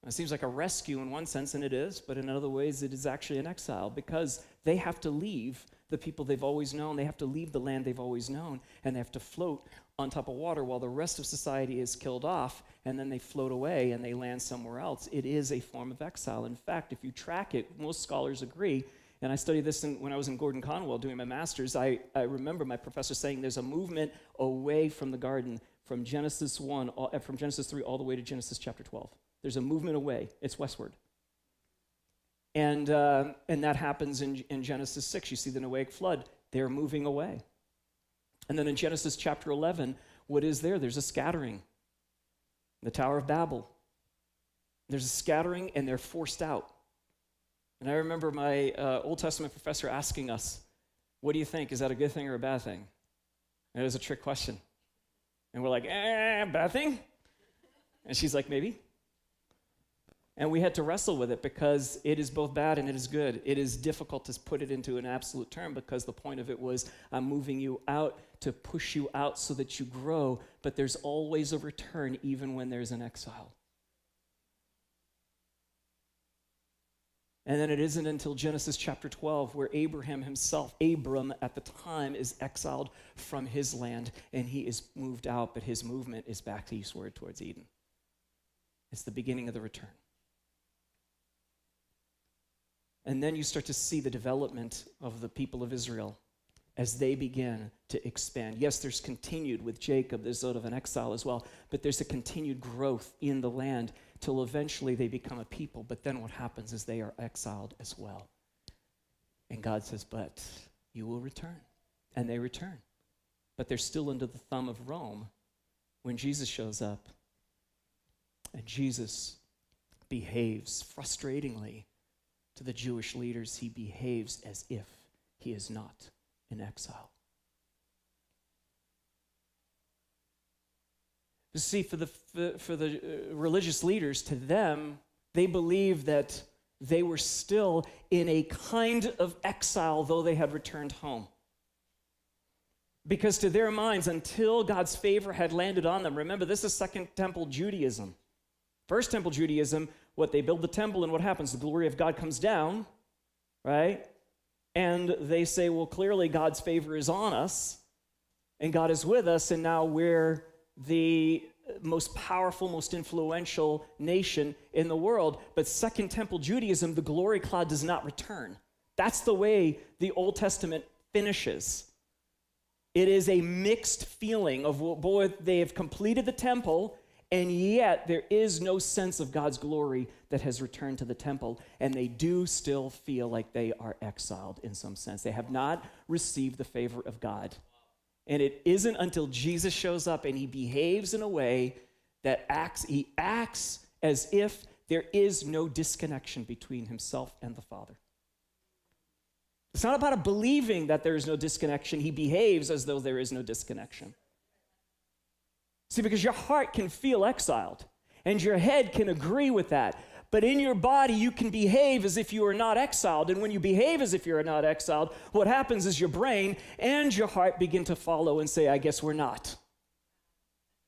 It seems like a rescue in one sense, and it is, but in other ways it is actually an exile because they have to leave the people they've always known. They have to leave the land they've always known, and they have to float on top of water while the rest of society is killed off, and then they float away and they land somewhere else. It is a form of exile. In fact, if you track it, most scholars agree, and I studied this when I was in Gordon Conwell doing my master's, I remember my professor saying there's a movement away from the garden from Genesis 1, from Genesis 3 all the way to Genesis chapter 12. There's a movement away. It's westward. And that happens in Genesis 6. You see the Noahic flood. They're moving away. And then in Genesis chapter 11, what is there? There's a scattering. The Tower of Babel. There's a scattering, and they're forced out. And I remember my Old Testament professor asking us, what do you think? Is that a good thing or a bad thing? And it was a trick question. And we're like, bad thing? And she's like, maybe. And we had to wrestle with it because it is both bad and it is good. It is difficult to put it into an absolute term because the point of it was I'm moving you out to push you out so that you grow, but there's always a return even when there's an exile. And then it isn't until Genesis chapter 12 where Abraham himself, Abram at the time, is exiled from his land and he is moved out, but his movement is back eastward towards Eden. It's the beginning of the return. And then you start to see the development of the people of Israel as they begin to expand. Yes, there's continued with Jacob, there's sort of an exile as well, but there's a continued growth in the land till eventually they become a people. But then what happens is they are exiled as well. And God says, but you will return. And they return. But they're still under the thumb of Rome when Jesus shows up. And Jesus behaves frustratingly to the Jewish leaders. He behaves as if he is not in exile. You see, for the religious leaders, to them, they believed that they were still in a kind of exile, though they had returned home. Because to their minds, until God's favor had landed on them, remember, this is Second Temple Judaism. First Temple Judaism, what they build the temple, and what happens? The glory of God comes down, right? And they say, well, clearly God's favor is on us, and God is with us, and now we're the most powerful, most influential nation in the world. But Second Temple Judaism, the glory cloud does not return. That's the way the Old Testament finishes. It is a mixed feeling of, boy, they have completed the temple, and yet there is no sense of God's glory that has returned to the temple, and they do still feel like they are exiled in some sense. They have not received the favor of God. And it isn't until Jesus shows up and he behaves in a way that he acts as if there is no disconnection between himself and the Father. It's not about believing that there is no disconnection. He behaves as though there is no disconnection. See, because your heart can feel exiled, and your head can agree with that. But in your body, you can behave as if you are not exiled. And when you behave as if you're not exiled, what happens is your brain and your heart begin to follow and say, I guess we're not.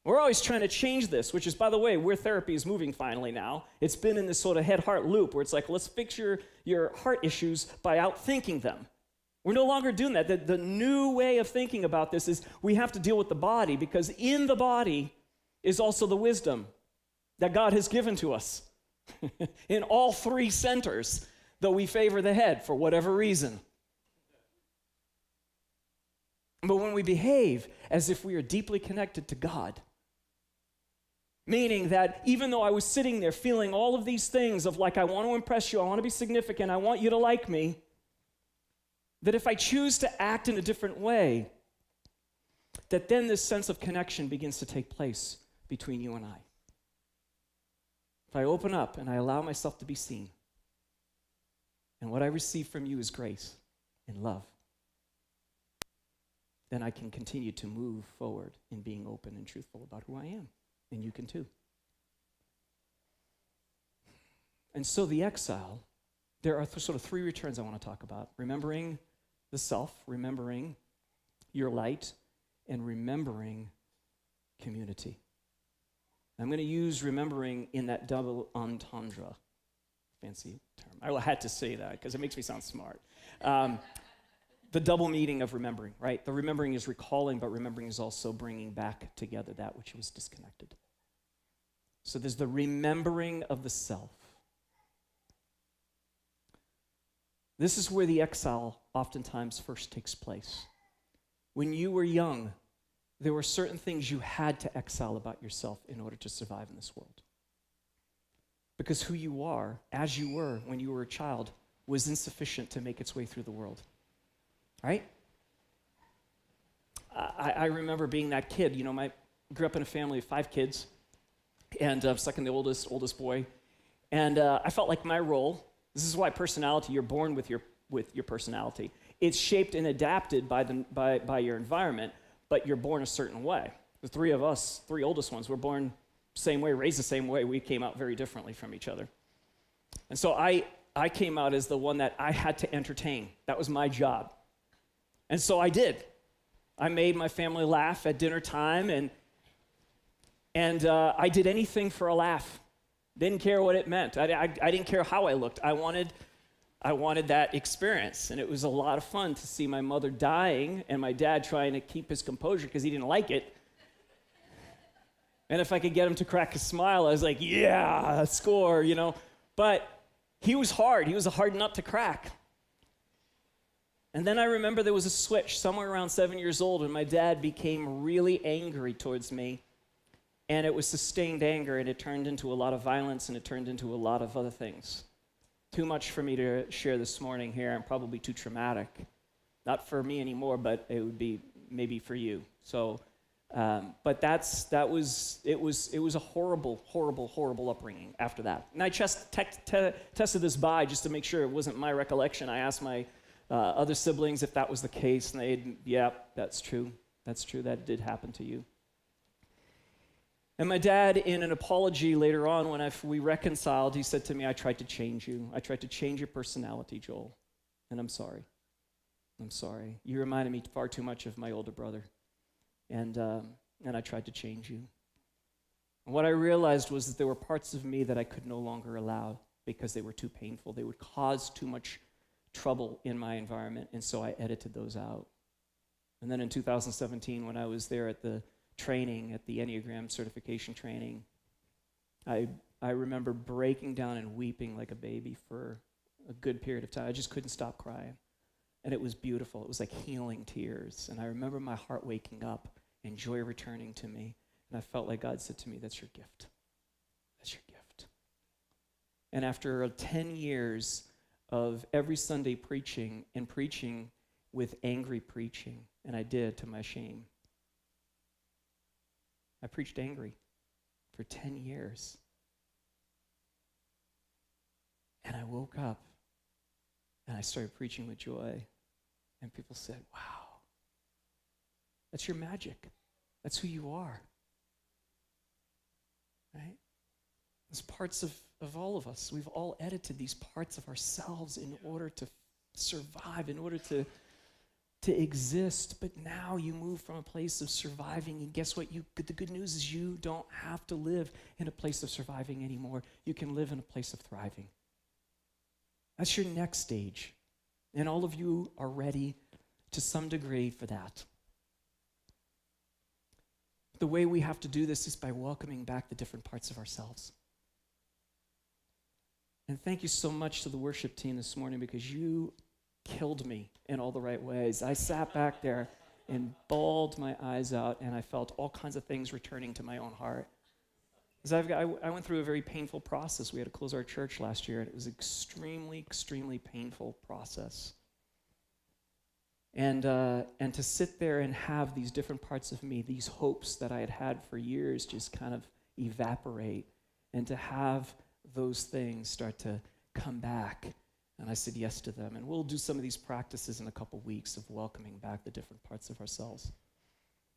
We're always trying to change this, which is, by the way, where therapy is moving finally now. It's been in this sort of head-heart loop where it's like, let's fix your heart issues by outthinking them. We're no longer doing that. The new way of thinking about this is we have to deal with the body, because in the body is also the wisdom that God has given to us. In all three centers, though we favor the head for whatever reason. But when we behave as if we are deeply connected to God, meaning that even though I was sitting there feeling all of these things of like, I want to impress you, I want to be significant, I want you to like me, that if I choose to act in a different way, that then this sense of connection begins to take place between you and I. If I open up and I allow myself to be seen, and what I receive from you is grace and love, then I can continue to move forward in being open and truthful about who I am, and you can too. And so the exile, there are sort of three returns I want to talk about. Remembering the self, remembering your light, and remembering community. I'm going to use remembering in that double entendre. Fancy term. I had to say that because it makes me sound smart. The double meaning of remembering, right? The remembering is recalling, but remembering is also bringing back together that which was disconnected. So there's the remembering of the self. This is where the exile oftentimes first takes place. When you were young, there were certain things you had to exile about yourself in order to survive in this world. Because who you are, as you were when you were a child, was insufficient to make its way through the world. Right? I remember being that kid. You know, I grew up in a family of 5 kids, and second the oldest boy. And I felt like my role, this is why personality, you're born with your personality. It's shaped and adapted by your environment, but you're born a certain way. The 3 of us, 3 oldest ones, were born the same way, raised the same way. We came out very differently from each other. And so I came out as the one that I had to entertain. That was my job. And so I did. I made my family laugh at dinner time, and I did anything for a laugh. Didn't care what it meant. I didn't care how I looked. I wanted that experience, and it was a lot of fun to see my mother dying and my dad trying to keep his composure because he didn't like it. And if I could get him to crack a smile, I was like, yeah, score, you know. But he was hard. He was a hard nut to crack. And then I remember there was a switch somewhere around 7 years old, and my dad became really angry towards me. And it was sustained anger, and it turned into a lot of violence, and it turned into a lot of other things. Too much for me to share this morning here, and probably too traumatic. Not for me anymore, but it would be maybe for you. So, but it was a horrible, horrible, horrible upbringing after that. And I just tested this by just to make sure it wasn't my recollection. I asked my other siblings if that was the case, and yeah, that's true. That's true. That did happen to you. And my dad, in an apology later on, when we reconciled, he said to me, I tried to change you. I tried to change your personality, Joel, and I'm sorry. I'm sorry. You reminded me far too much of my older brother, and I tried to change you. And what I realized was that there were parts of me that I could no longer allow because they were too painful. They would cause too much trouble in my environment, and so I edited those out. And then in 2017, when I was there at the training, at the Enneagram certification training, I remember breaking down and weeping like a baby for a good period of time. I just couldn't stop crying. And it was beautiful. It was like healing tears. And I remember my heart waking up and joy returning to me. And I felt like God said to me, that's your gift. That's your gift. And after 10 years of every Sunday preaching and preaching with angry preaching, and I did to my shame, I preached angry for 10 years. And I woke up and I started preaching with joy. And people said, wow, that's your magic. That's who you are. Right? There's parts of all of us. We've all edited these parts of ourselves in order to survive, in order to exist. But now you move from a place of surviving, and guess what? The good news is you don't have to live in a place of surviving anymore. You can live in a place of thriving. That's your next stage. And all of you are ready to some degree for that. The way we have to do this is by welcoming back the different parts of ourselves. And thank you so much to the worship team this morning, because you killed me in all the right ways. I sat back there and bawled my eyes out, and I felt all kinds of things returning to my own heart. Because I went through a very painful process. We had to close our church last year, and it was extremely, extremely painful process. And to sit there and have these different parts of me, these hopes that I had had for years, just kind of evaporate, and to have those things start to come back. And I said yes to them. And we'll do some of these practices in a couple weeks of welcoming back the different parts of ourselves.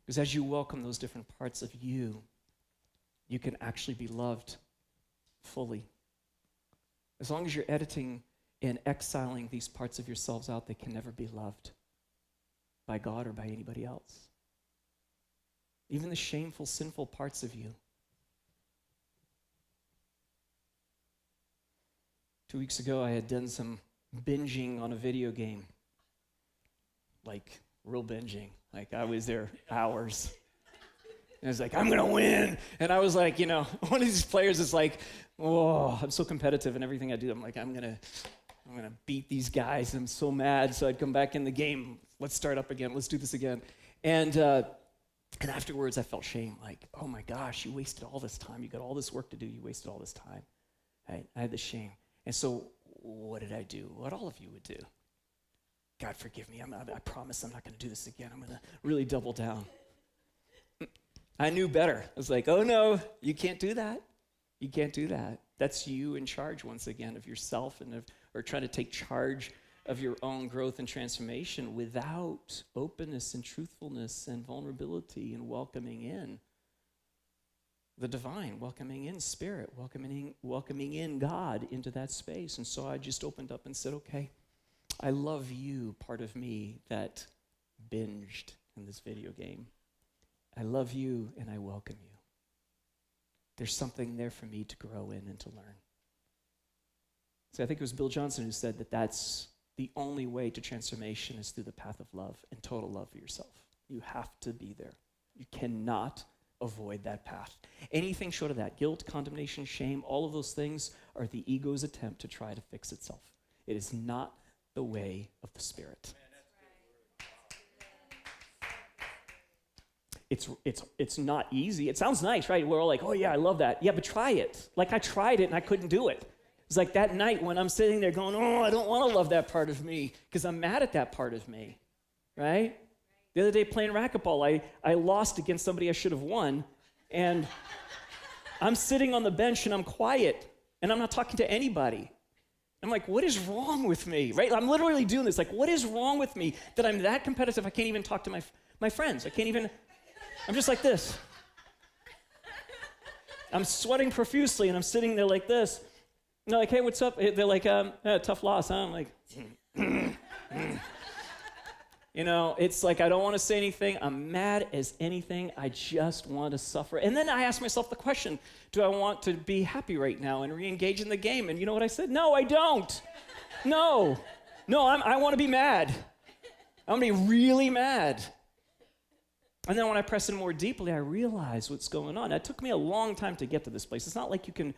Because as you welcome those different parts of you, you can actually be loved fully. As long as you're editing and exiling these parts of yourselves out, they can never be loved by God or by anybody else. Even the shameful, sinful parts of you. 2 weeks ago, I had done some binging on a video game. Like, real binging. Like, I was there hours. And I was like, I'm going to win. And I was like, you know, one of these players is like, oh, I'm so competitive in everything I do. I'm like, I'm going to beat these guys. And I'm so mad. So I'd come back in the game. Let's start up again. Let's do this again. And afterwards, I felt shame. Like, oh my gosh, you wasted all this time. You got all this work to do. You wasted all this time. Right? I had the shame. And so what did I do? What all of you would do. God, forgive me. I promise I'm not going to do this again. I'm going to really double down. I knew better. I was like, oh no, you can't do that. You can't do that. That's you in charge once again of yourself or trying to take charge of your own growth and transformation without openness and truthfulness and vulnerability and welcoming in the divine, welcoming in spirit, welcoming in God into that space. And so I just opened up and said, okay, I love you, part of me that binged in this video game. I love you and I welcome you. There's something there for me to grow in and to learn. So I think it was Bill Johnson who said that that's the only way to transformation is through the path of love and total love for yourself. You have to be there. You cannot avoid that path. Anything short of that, guilt, condemnation, shame, all of those things are the ego's attempt to try to fix itself. It is not the way of the Spirit. It's not easy. It sounds nice, right? We're all like, oh yeah, I love that. Yeah, but try it. Like I tried it and I couldn't do it. It's like that night when I'm sitting there going, oh, I don't want to love that part of me because I'm mad at that part of me, right? The other day playing racquetball, I lost against somebody I should have won, and I'm sitting on the bench and I'm quiet and I'm not talking to anybody. I'm like, what is wrong with me, right? I'm literally doing this. Like, what is wrong with me that I'm that competitive? I can't even talk to my friends. I'm just like this. I'm sweating profusely and I'm sitting there like this. And they're like, hey, what's up? They're like, tough loss, huh? I'm like, you know, it's like I don't want to say anything. I'm mad as anything. I just want to suffer. And then I ask myself the question, do I want to be happy right now and re-engage in the game? And you know what I said? No, I don't. No, I want to be mad. I want to be really mad. And then when I press in more deeply, I realize what's going on. It took me a long time to get to this place. It's not like you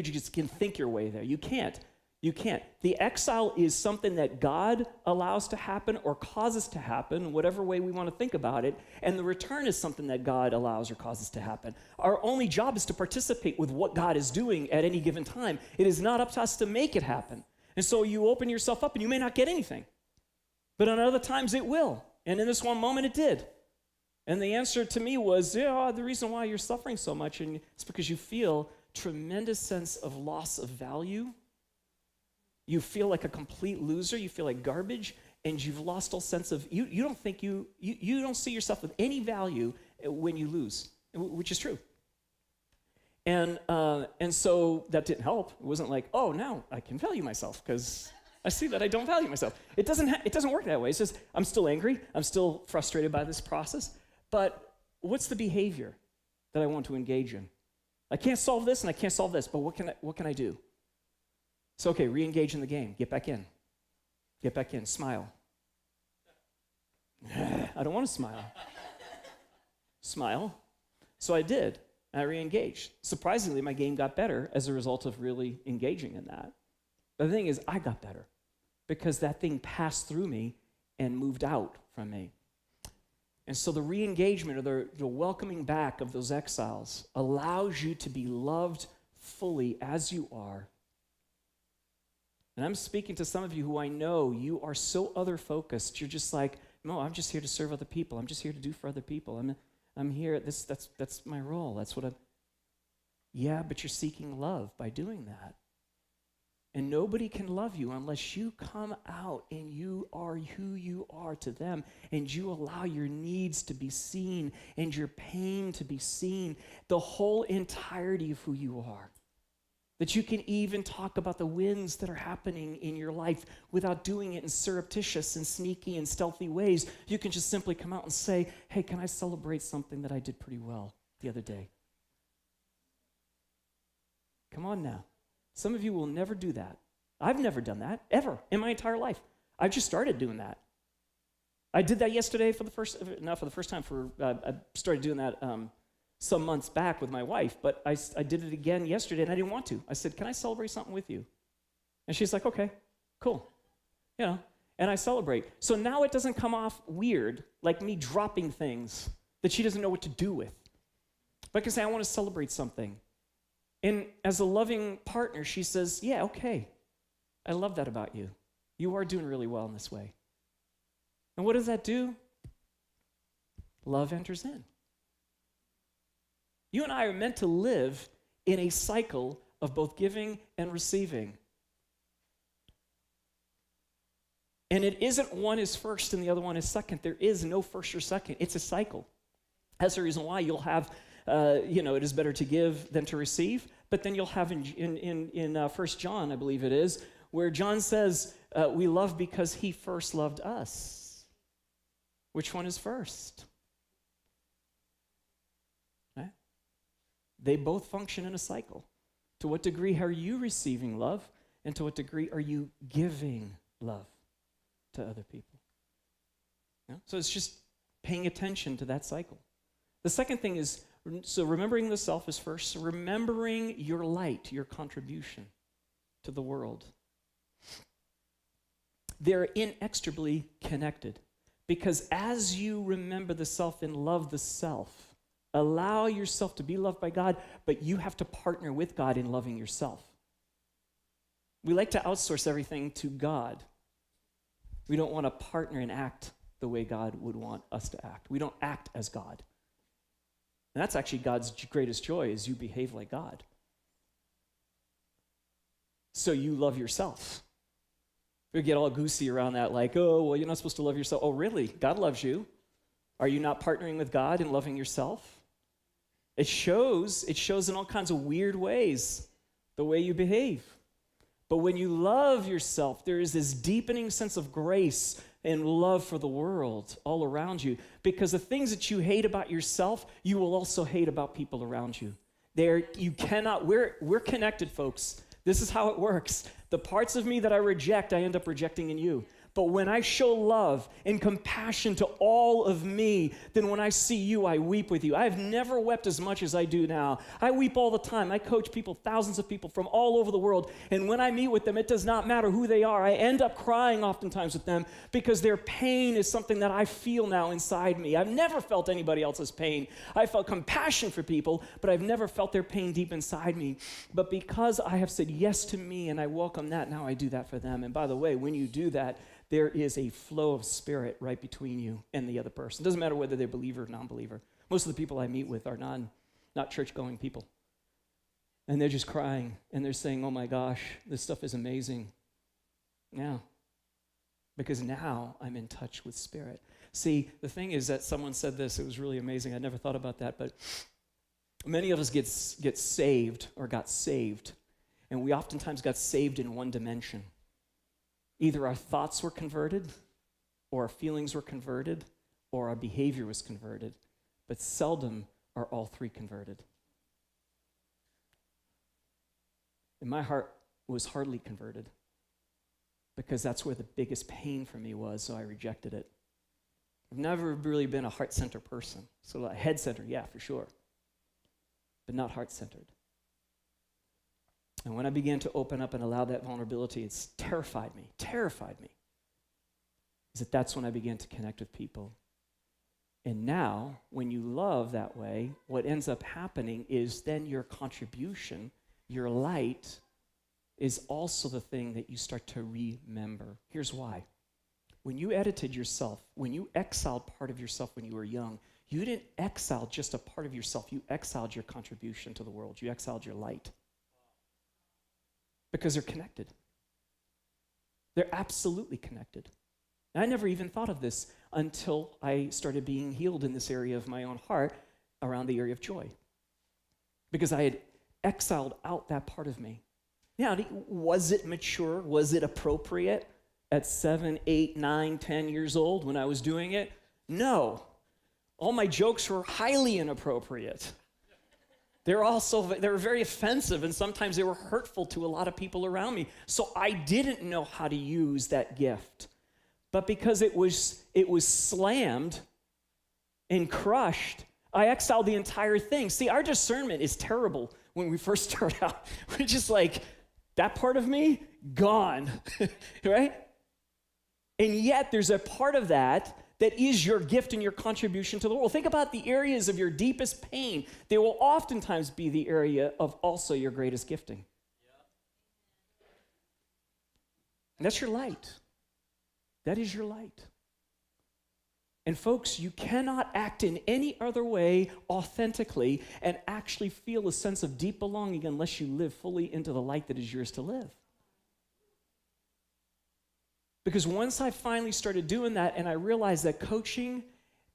just can think your way there. You can't. The exile is something that God allows to happen or causes to happen, whatever way we want to think about it. And the return is something that God allows or causes to happen. Our only job is to participate with what God is doing at any given time. It is not up to us to make it happen. And so you open yourself up and you may not get anything. But on other times it will. And in this one moment it did. And the answer to me was, the reason why you're suffering so much, and it's because you feel tremendous sense of loss of value. You feel like a complete loser. You feel like garbage, and you've lost all sense of, you don't think you don't see yourself with any value when you lose, which is true. And so that didn't help. It wasn't like, oh, now I can value myself because I see that I don't value myself. It doesn't work that way. It's just I'm still angry. I'm still frustrated by this process. But what's the behavior that I want to engage in? I can't solve this and I can't solve this, but what can I do? So, okay, re-engage in the game. Get back in. Get back in. Smile. I don't want to smile. Smile. So I did. I re-engaged. Surprisingly, my game got better as a result of really engaging in that. But the thing is, I got better because that thing passed through me and moved out from me. And so the re-engagement or the welcoming back of those exiles allows you to be loved fully as you are. And I'm speaking to some of you who I know you are so other-focused. You're just like, no, I'm just here to serve other people. I'm just here to do for other people. I'm here. That's my role. That's what I'm. Yeah, but you're seeking love by doing that. And nobody can love you unless you come out and you are who you are to them and you allow your needs to be seen and your pain to be seen, the whole entirety of who you are. That you can even talk about the wins that are happening in your life without doing it in surreptitious and sneaky and stealthy ways. You can just simply come out and say, hey, can I celebrate something that I did pretty well the other day? Come on now. Some of you will never do that. I've never done that, ever, in my entire life. I've just started doing that. I did that yesterday I started doing that some months back with my wife, but I did it again yesterday, and I didn't want to. I said, can I celebrate something with you? And she's like, okay, cool. You know, and I celebrate. So now it doesn't come off weird, like me dropping things that she doesn't know what to do with. But I can say, I want to celebrate something. And as a loving partner, she says, yeah, okay. I love that about you. You are doing really well in this way. And what does that do? Love enters in. You and I are meant to live in a cycle of both giving and receiving. And it isn't one is first and the other one is second. There is no first or second. It's a cycle. That's the reason why you'll have, it is better to give than to receive. But then you'll have in 1 John, I believe it is, where John says, we love because he first loved us. Which one is first? Right? They both function in a cycle. To what degree are you receiving love? And to what degree are you giving love to other people? Yeah? So it's just paying attention to that cycle. The second thing is, so remembering the self is first. So remembering your light, your contribution to the world. They're inextricably connected. Because as you remember the self and love the self, allow yourself to be loved by God, but you have to partner with God in loving yourself. We like to outsource everything to God. We don't want to partner and act the way God would want us to act. We don't act as God. And that's actually God's greatest joy, is you behave like God. So you love yourself. We get all goosey around that, like, oh, well, you're not supposed to love yourself. Oh, really? God loves you. Are you not partnering with God in loving yourself? It shows in all kinds of weird ways, the way you behave. But when you love yourself, there is this deepening sense of grace and love for the world all around you. Because the things that you hate about yourself, you will also hate about people around you. We're connected, folks. This is how it works. The parts of me that I reject, I end up rejecting in you. But when I show love and compassion to all of me, then when I see you, I weep with you. I've never wept as much as I do now. I weep all the time. I coach people, thousands of people from all over the world. And when I meet with them, it does not matter who they are. I end up crying oftentimes with them because their pain is something that I feel now inside me. I've never felt anybody else's pain. I felt compassion for people, but I've never felt their pain deep inside me. But because I have said yes to me and I welcome that, now I do that for them. And by the way, when you do that, there is a flow of spirit right between you and the other person. It doesn't matter whether they're believer or non-believer. Most of the people I meet with are not church-going people. And they're just crying, and they're saying, oh my gosh, this stuff is amazing. Yeah, because now I'm in touch with spirit. See, the thing is that someone said this, it was really amazing. I never thought about that, but many of us get saved or got saved, and we oftentimes got saved in one dimension. Either our thoughts were converted, or our feelings were converted, or our behavior was converted. But seldom are all three converted. And my heart was hardly converted, because that's where the biggest pain for me was, so I rejected it. I've never really been a heart-centered person. So a head-centered, yeah, for sure. But not heart-centered. And when I began to open up and allow that vulnerability, it's terrified me, is that's when I began to connect with people. And now, when you love that way, what ends up happening is then your contribution, your light, is also the thing that you start to remember. Here's why. When you edited yourself, when you exiled part of yourself when you were young, you didn't exile just a part of yourself, you exiled your contribution to the world, you exiled your light. Because they're connected. They're absolutely connected. And I never even thought of this until I started being healed in this area of my own heart around the area of joy. Because I had exiled out that part of me. Now, was it mature? Was it appropriate at 7, 8, 9, 10 years old when I was doing it? No. All my jokes were highly inappropriate. They were very offensive, and sometimes they were hurtful to a lot of people around me. So I didn't know how to use that gift. But because it was slammed and crushed, I exiled the entire thing. See, our discernment is terrible when we first start out. We're just like, that part of me, gone, right? And yet there's a part of that is your gift and your contribution to the world. Think about the areas of your deepest pain. They will oftentimes be the area of also your greatest gifting. And that's your light. That is your light. And folks, you cannot act in any other way authentically and actually feel a sense of deep belonging unless you live fully into the light that is yours to live. Because once I finally started doing that and I realized that coaching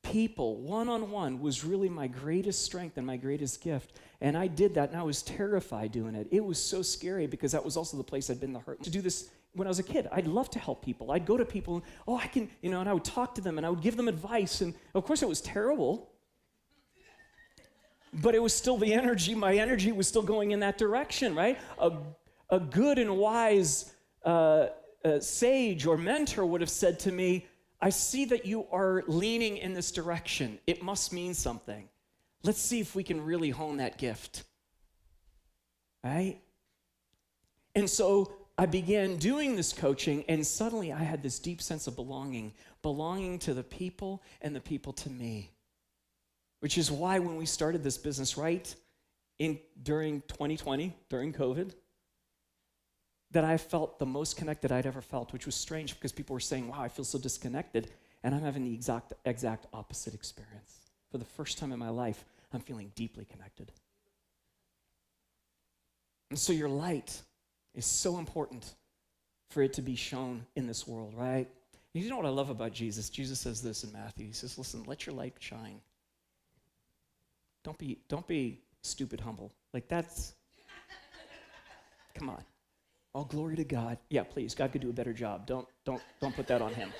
people one-on-one was really my greatest strength and my greatest gift, and I did that and I was terrified doing it. It was so scary because that was also the place I'd been the hurt. To do this when I was a kid, I'd love to help people. I'd go to people, and, I can, and I would talk to them and I would give them advice, and of course it was terrible, but it was still the energy, my energy was still going in that direction, right? A good and wise sage or mentor would have said to me, I see that you are leaning in this direction. It must mean something. Let's see if we can really hone that gift. Right? And so I began doing this coaching, and suddenly I had this deep sense of belonging to the people and the people to me. Which is why when we started this business during 2020, during COVID, that I felt the most connected I'd ever felt, which was strange because people were saying, wow, I feel so disconnected. And I'm having the exact opposite experience. For the first time in my life, I'm feeling deeply connected. And so your light is so important for it to be shown in this world, right? You know what I love about Jesus? Jesus says this in Matthew. He says, listen, let your light shine. Don't be stupid humble. Like that's, come on. All glory to God. Yeah, please. God could do a better job. Don't put that on him.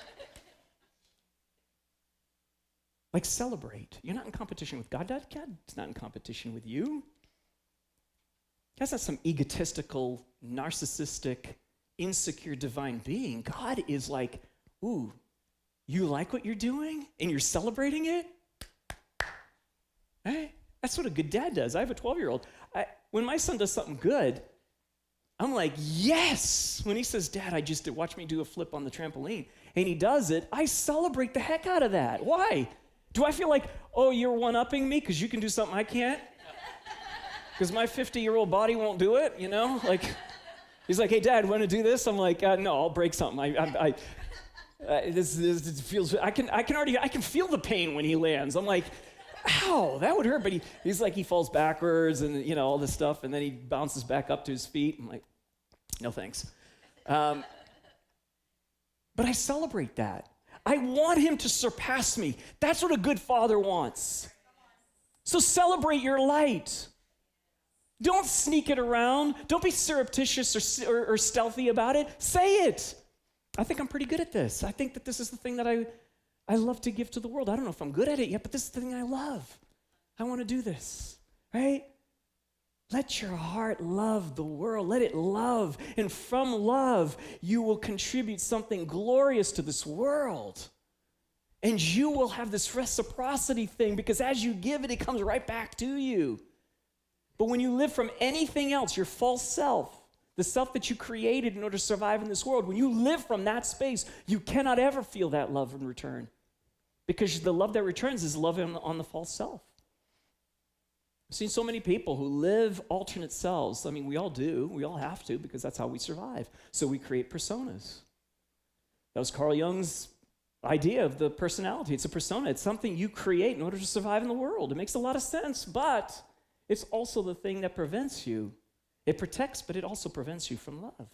Like celebrate. You're not in competition with God. God's not in competition with you. God's not some egotistical, narcissistic, insecure divine being. God is like, ooh, you like what you're doing and you're celebrating it? Hey, that's what a good dad does. I have a 12-year-old. When my son does something good, I'm like, yes! When he says, Dad, watch me do a flip on the trampoline, and he does it, I celebrate the heck out of that. Why? Do I feel like, oh, you're one-upping me because you can do something I can't? Because my 50-year-old body won't do it, you know? Like, he's like, hey, Dad, want to do this? I'm like, no, I'll break something. This feels, I can feel the pain when he lands. I'm like, ow, that would hurt. But he's like, he falls backwards and, all this stuff, and then he bounces back up to his feet. I'm like, no thanks. But I celebrate that. I want him to surpass me. That's what a good father wants. So celebrate your light. Don't sneak it around. Don't be surreptitious or stealthy about it. Say it. I think I'm pretty good at this. I think that this is the thing that I love to give to the world. I don't know if I'm good at it yet, but this is the thing I love. I want to do this, right? Let your heart love the world. Let it love. And from love, you will contribute something glorious to this world. And you will have this reciprocity thing because as you give it, it comes right back to you. But when you live from anything else, your false self, the self that you created in order to survive in this world, when you live from that space, you cannot ever feel that love in return. Because the love that returns is love on the false self. I've seen so many people who live alternate selves. I mean, we all do. We all have to because that's how we survive. So we create personas. That was Carl Jung's idea of the personality. It's a persona. It's something you create in order to survive in the world. It makes a lot of sense, but it's also the thing that prevents you. It protects, but it also prevents you from love.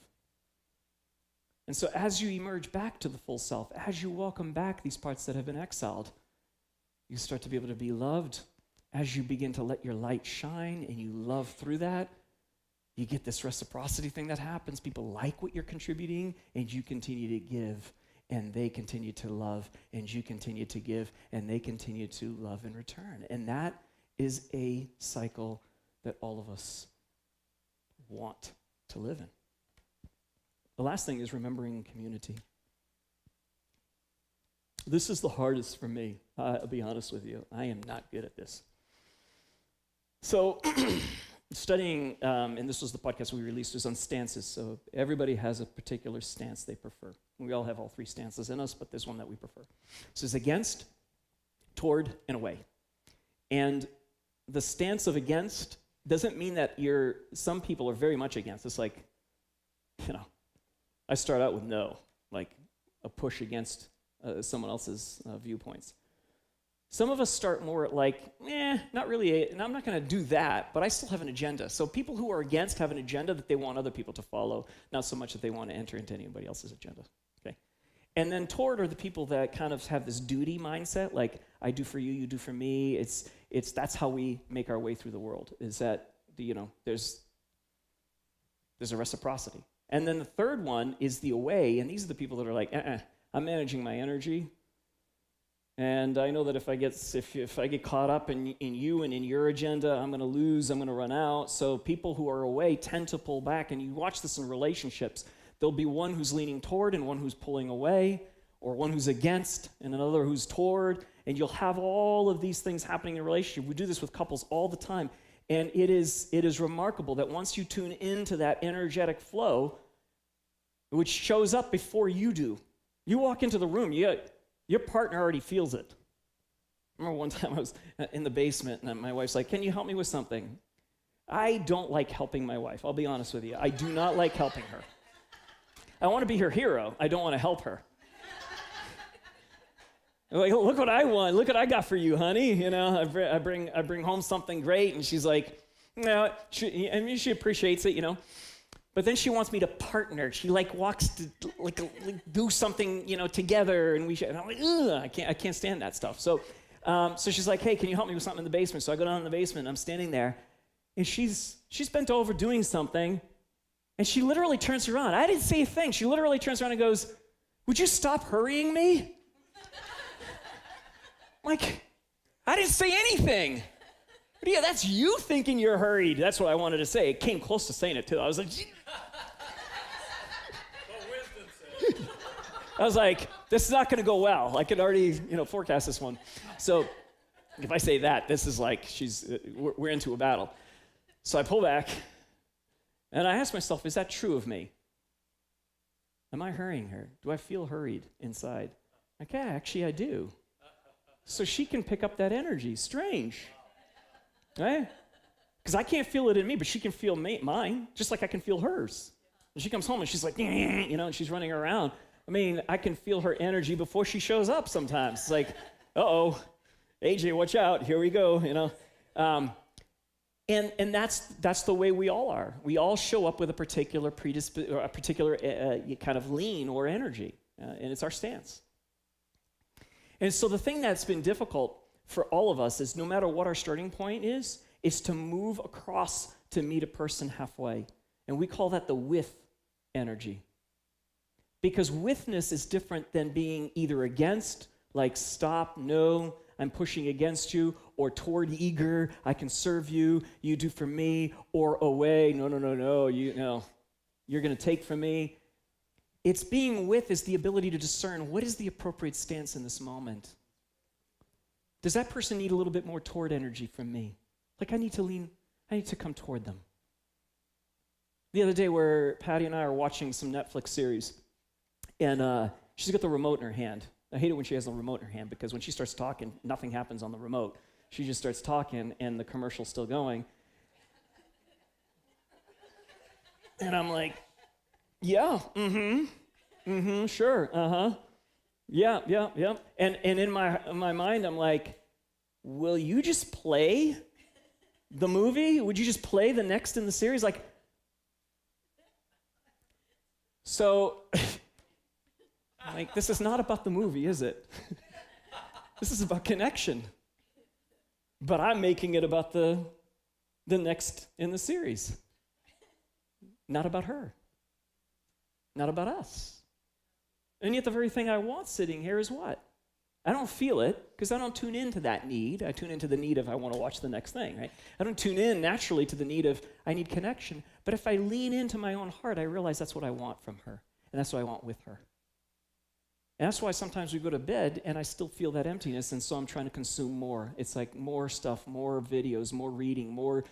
And so as you emerge back to the full self, as you welcome back these parts that have been exiled, you start to be able to be loved. As you begin to let your light shine and you love through that, you get this reciprocity thing that happens. People like what you're contributing, and you continue to give, and they continue to love, and you continue to give, and they continue to love in return. And that is a cycle that all of us want to live in. The last thing is remembering community. This is the hardest for me. I'll be honest with you. I am not good at this. So, studying, and this was the podcast we released, was on stances. So everybody has a particular stance they prefer. We all have all three stances in us, but there's one that we prefer. So it's against, toward, and away. And the stance of against doesn't mean that some people are very much against. It's like, I start out with no, like a push against someone else's viewpoints. Some of us start more at like, not really, and I'm not going to do that, but I still have an agenda. So people who are against have an agenda that they want other people to follow, not so much that they want to enter into anybody else's agenda, okay? And then toward are the people that kind of have this duty mindset, like I do for you, you do for me. That's how we make our way through the world, is that, there's a reciprocity. And then the third one is the away, and these are the people that are like, I'm managing my energy. And I know that if I get caught up in you and in your agenda, I'm going to lose, I'm going to run out. So people who are away tend to pull back, and you watch this in relationships. There'll be one who's leaning toward and one who's pulling away, or one who's against and another who's toward, and you'll have all of these things happening in a relationship. We do this with couples all the time, and it is remarkable that once you tune into that energetic flow, which shows up before you do, you walk into the room, your partner already feels it. I remember one time I was in the basement, and my wife's like, can you help me with something? I don't like helping my wife, I'll be honest with you. I do not like helping her. I want to be her hero. I don't want to help her. Like, look what I want. Look what I got for you, honey. I bring home something great, and she's like, she appreciates it, But then she wants me to partner. She wants to do something, together, and and I'm like, ugh, I can't stand that stuff. So she's like, hey, can you help me with something in the basement? So I go down in the basement, and I'm standing there, and she's bent over doing something, and she literally turns around. I didn't say a thing. She literally turns around and goes, would you stop hurrying me? Like, I didn't say anything. But yeah, that's you thinking you're hurried. That's what I wanted to say. It came close to saying it, too. I was like, this is not going to go well. I could already, forecast this one. So if I say that, this is like we're into a battle. So I pull back, and I ask myself, is that true of me? Am I hurrying her? Do I feel hurried inside? Like, yeah, actually I do. So she can pick up that energy. Strange. Right? Because I can't feel it in me, but she can feel mine, just like I can feel hers. And she comes home and she's like, and she's running around. I mean, I can feel her energy before she shows up sometimes. It's like, uh-oh, AJ, watch out, here we go, And that's the way we all are. We all show up with a particular kind of lean or energy, and it's our stance. And so the thing that's been difficult for all of us is no matter what our starting point is to move across to meet a person halfway. And we call that the with energy. Because withness is different than being either against, like stop, no, I'm pushing against you, or toward, eager, I can serve you, you do for me, or away, no, you're going to take from me. It's being with is the ability to discern what is the appropriate stance in this moment. Does that person need a little bit more toward energy from me? Like I need to come toward them. The other day where Patty and I are watching some Netflix series, and she's got the remote in her hand. I hate it when she has the remote in her hand because when she starts talking, nothing happens on the remote. She just starts talking and the commercial's still going. And I'm like, yeah, sure, yeah. And in my mind, I'm like, will you just play the movie? Would you just play the next in the series? Like, so, this is not about the movie, is it? This is about connection. But I'm making it about the next in the series. not about her, not about us. And yet the very thing I want sitting here is what? I don't feel it because I don't tune into that need. I tune into the need of I want to watch the next thing, right? I don't tune in naturally to the need of I need connection. But if I lean into my own heart, I realize that's what I want from her. And that's what I want with her. And that's why sometimes we go to bed and I still feel that emptiness, and so I'm trying to consume more. It's like more stuff, more videos, more reading, more.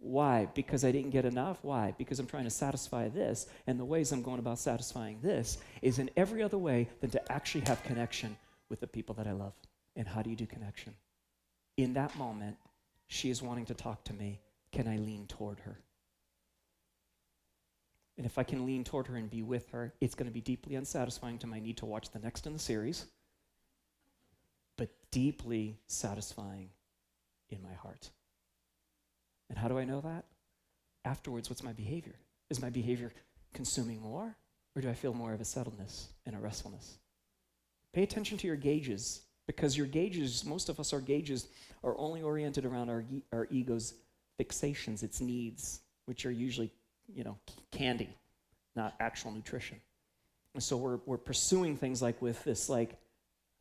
Why? Because I didn't get enough? Why? Because I'm trying to satisfy this, and the ways I'm going about satisfying this is in every other way than to actually have connection with the people that I love. And how do you do connection? In that moment, she is wanting to talk to me. Can I lean toward her? And if I can lean toward her and be with her, it's going to be deeply unsatisfying to my need to watch the next in the series, but deeply satisfying in my heart. And how do I know that? Afterwards, what's my behavior? Is my behavior consuming more, or do I feel more of a settledness and a restfulness? Pay attention to your gauges, because your gauges, most of us, our gauges are only oriented around our ego's fixations, its needs, which are usually, candy, not actual nutrition. And so we're pursuing things like with this, like,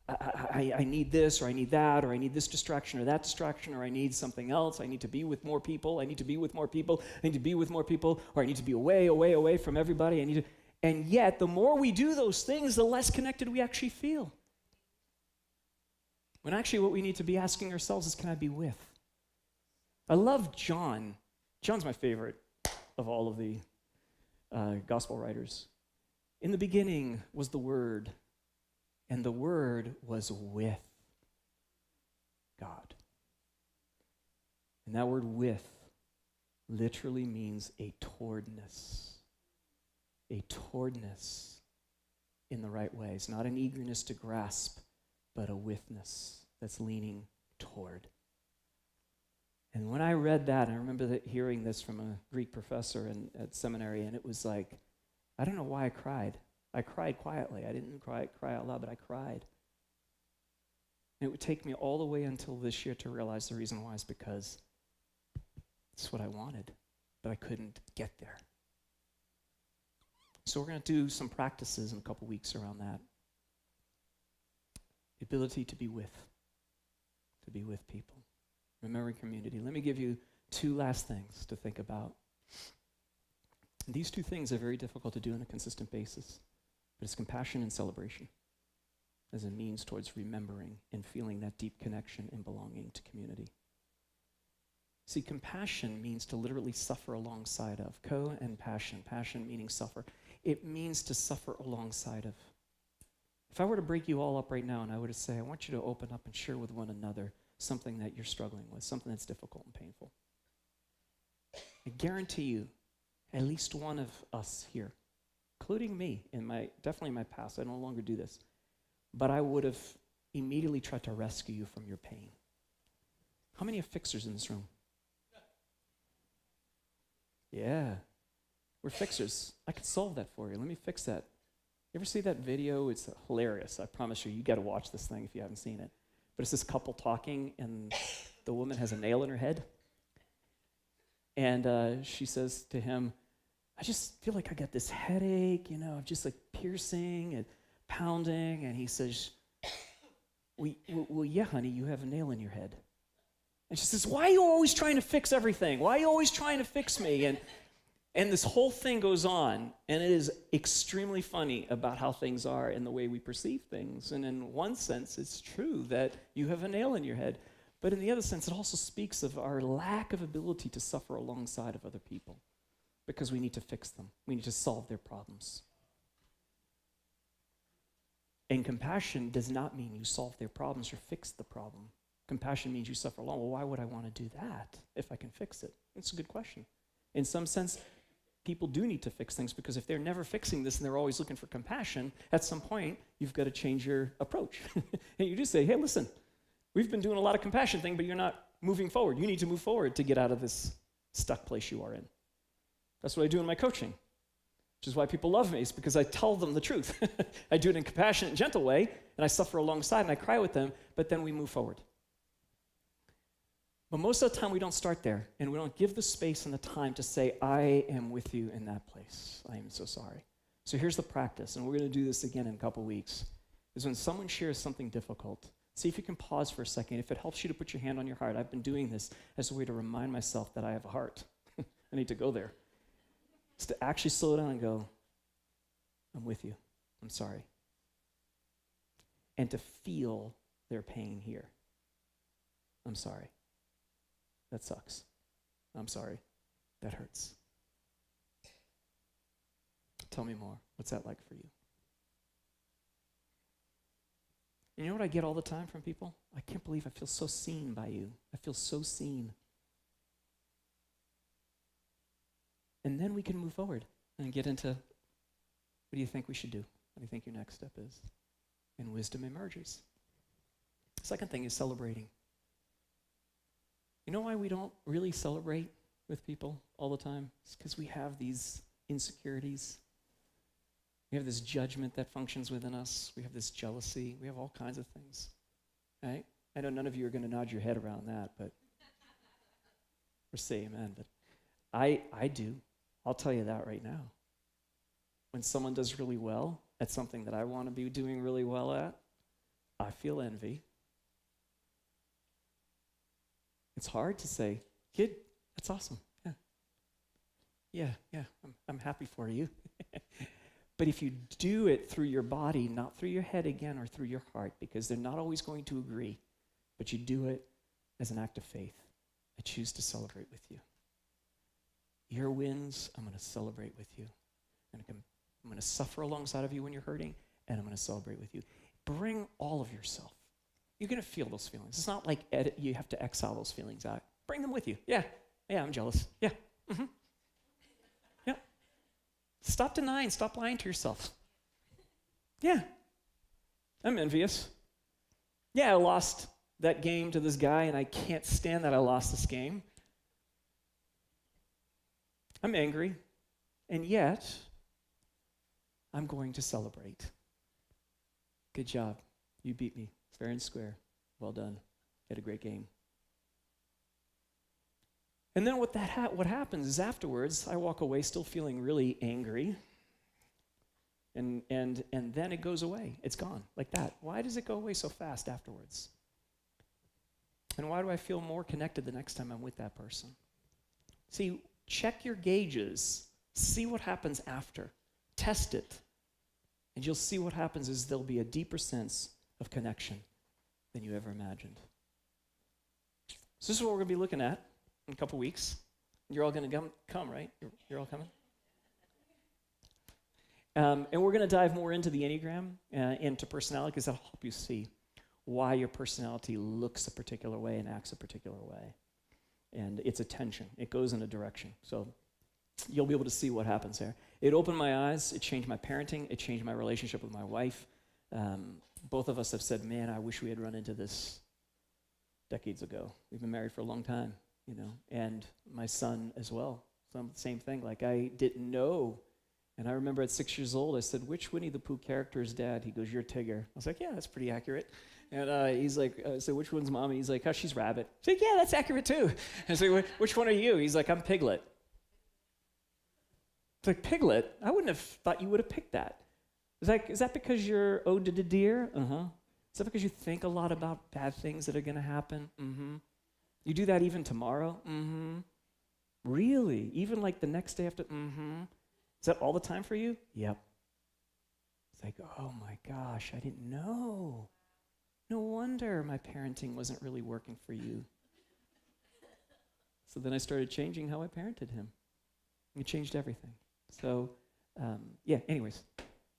I need this, or I need that, or I need this distraction or that distraction, or I need something else. I need to be with more people. I need to be with more people. I need to be with more people, or I need to be away from everybody. And yet, the more we do those things, the less connected we actually feel. When actually what we need to be asking ourselves is, can I be with? I love John. John's my favorite of all of the gospel writers. In the beginning was the Word, and the Word was with God. And that word with literally means a towardness. A towardness in the right ways. Not an eagerness to grasp, but a withness that's leaning toward. And when I read that, I remember hearing this from a Greek professor at seminary, and it was like, I don't know why I cried. I cried quietly. I didn't cry out loud, but I cried. And it would take me all the way until this year to realize the reason why is because it's what I wanted, but I couldn't get there. So we're going to do some practices in a couple weeks around that. The ability to be with people. Remembering community. Let me give you two last things to think about. These two things are very difficult to do on a consistent basis, but it's compassion and celebration as a means towards remembering and feeling that deep connection and belonging to community. See, compassion means to literally suffer alongside of. And passion meaning suffer. It means to suffer alongside of. If I were to break you all up right now and I were to say, I want you to open up and share with one another something that you're struggling with, something that's difficult and painful. I guarantee you, at least one of us here, including me, definitely in my past, I no longer do this, but I would have immediately tried to rescue you from your pain. How many are fixers in this room? Yeah, we're fixers. I can solve that for you. Let me fix that. You ever see that video? It's hilarious. I promise you got to watch this thing if you haven't seen it. But it's this couple talking, and the woman has a nail in her head. And she says to him, I just feel like I got this headache, I'm just like piercing and pounding. And he says, well, yeah, honey, you have a nail in your head. And she says, why are you always trying to fix everything? Why are you always trying to fix me? And this whole thing goes on, and it is extremely funny about how things are and the way we perceive things. And in one sense, it's true that you have a nail in your head. But in the other sense, it also speaks of our lack of ability to suffer alongside of other people because we need to fix them. We need to solve their problems. And compassion does not mean you solve their problems or fix the problem. Compassion means you suffer along. Well, why would I want to do that if I can fix it? It's a good question. In some sense, people do need to fix things because if they're never fixing this and they're always looking for compassion, at some point, you've got to change your approach. And you just say, hey, listen, we've been doing a lot of compassion thing, but you're not moving forward. You need to move forward to get out of this stuck place you are in. That's what I do in my coaching, which is why people love me, is because I tell them the truth. I do it in a compassionate and gentle way, and I suffer alongside, and I cry with them, but then we move forward. But most of the time, we don't start there, and we don't give the space and the time to say, I am with you in that place. I am so sorry. So here's the practice, and we're going to do this again in a couple weeks, is when someone shares something difficult, see if you can pause for a second. If it helps you to put your hand on your heart, I've been doing this as a way to remind myself that I have a heart. I need to go there. It's to actually slow down and go, I'm with you. I'm sorry. And to feel their pain here. I'm sorry. That sucks. I'm sorry. That hurts. Tell me more. What's that like for you? You know what I get all the time from people? I can't believe I feel so seen by you. I feel so seen. And then we can move forward and get into, what do you think we should do? What do you think your next step is? And wisdom emerges. Second thing is celebrating. You know why we don't really celebrate with people all the time? It's because we have these insecurities. We have this judgment that functions within us. We have this jealousy. We have all kinds of things, right? I know none of you are going to nod your head around that, but or say amen. But I do. I'll tell you that right now. When someone does really well at something that I want to be doing really well at, I feel envy. It's hard to say, kid, that's awesome. Yeah, I'm happy for you. But if you do it through your body, not through your head again or through your heart, because they're not always going to agree, but you do it as an act of faith, I choose to celebrate with you. Your wins, I'm going to celebrate with you. And I'm going to suffer alongside of you when you're hurting, and I'm going to celebrate with you. Bring all of yourself. You're going to feel those feelings. It's not like you have to exile those feelings out. Bring them with you. Yeah, I'm jealous. Yeah. Yeah. Stop denying. Stop lying to yourself. Yeah. I'm envious. Yeah, I lost that game to this guy, and I can't stand that I lost this game. I'm angry, and yet I'm going to celebrate. Good job. You beat me fair and square. Well done. You had a great game. And then what happens is afterwards, I walk away still feeling really angry, and then it goes away. It's gone like that. Why does it go away so fast afterwards? And why do I feel more connected the next time I'm with that person? See, check your gauges. See what happens after. Test it. And you'll see what happens is there'll be a deeper sense of connection than you ever imagined. So this is what we're going to be looking at in a couple weeks. You're all going to come, right? You're all coming? And we're going to dive more into the Enneagram, into personality, because that'll help you see why your personality looks a particular way and acts a particular way. And it's a tension. It goes in a direction. So you'll be able to see what happens there. It opened my eyes. It changed my parenting. It changed my relationship with my wife. Both of us have said, man, I wish we had run into this decades ago. We've been married for a long time, and my son as well. Same thing. Like, I didn't know. And I remember at 6 years old, I said, which Winnie the Pooh character is dad? He goes, you're Tigger. I was like, yeah, that's pretty accurate. And he's like, I said, which one's mommy? He's like, oh, she's Rabbit. I said, yeah, that's accurate too. I said, which one are you? He's like, I'm Piglet. It's like, Piglet? I wouldn't have thought you would have picked that. It's like, is that because you're ode to the deer? Uh-huh. Is that because you think a lot about bad things that are going to happen? Mm-hmm. You do that even tomorrow? Mm-hmm. Really? Even like the next day after? Mm-hmm. Is that all the time for you? Yep. It's like, oh my gosh, I didn't know. No wonder my parenting wasn't really working for you. So then I started changing how I parented him. It changed everything. So, anyways,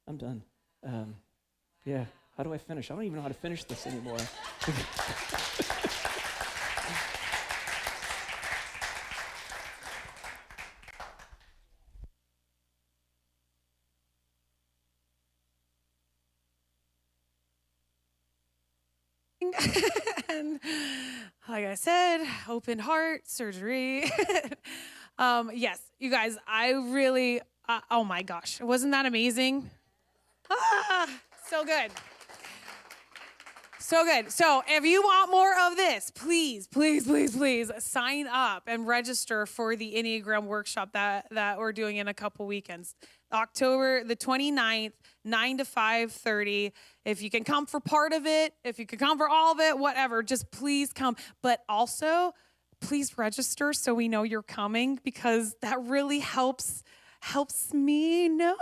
I'm done. How do I finish? I don't even know how to finish this anymore. And like I said, open heart surgery. Yes, you guys, I really, oh my gosh, wasn't that amazing? So good. So good. So if you want more of this, please, please, please, please sign up and register for the Enneagram workshop that we're doing in a couple weekends. October the 29th, 9 to 5:30. If you can come for part of it, if you can come for all of it, whatever, just please come. But also, please register so we know you're coming, because that really helps me know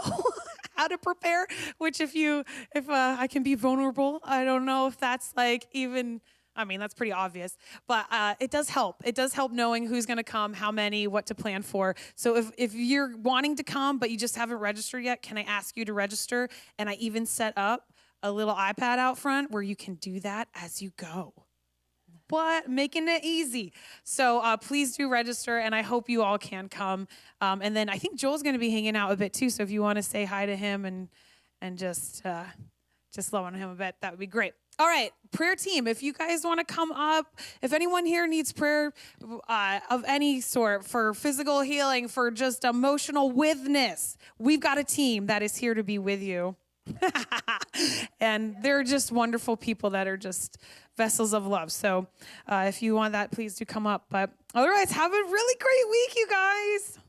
how to prepare, which if I can be vulnerable, I don't know if that's like even, I mean, that's pretty obvious, but it does help. It does help knowing who's going to come, how many, what to plan for. So if you're wanting to come, but you just haven't registered yet, can I ask you to register? And I even set up a little iPad out front where you can do that as you go. But making it easy. So please do register, and I hope you all can come. And then I think Joel's going to be hanging out a bit too. So if you want to say hi to him and just love on him a bit, that would be great. All right, prayer team, if you guys want to come up, if anyone here needs prayer of any sort for physical healing, for just emotional witness, we've got a team that is here to be with you. And they're just wonderful people that are just vessels of love. So if you want that, please do come up. But otherwise, have a really great week, you guys.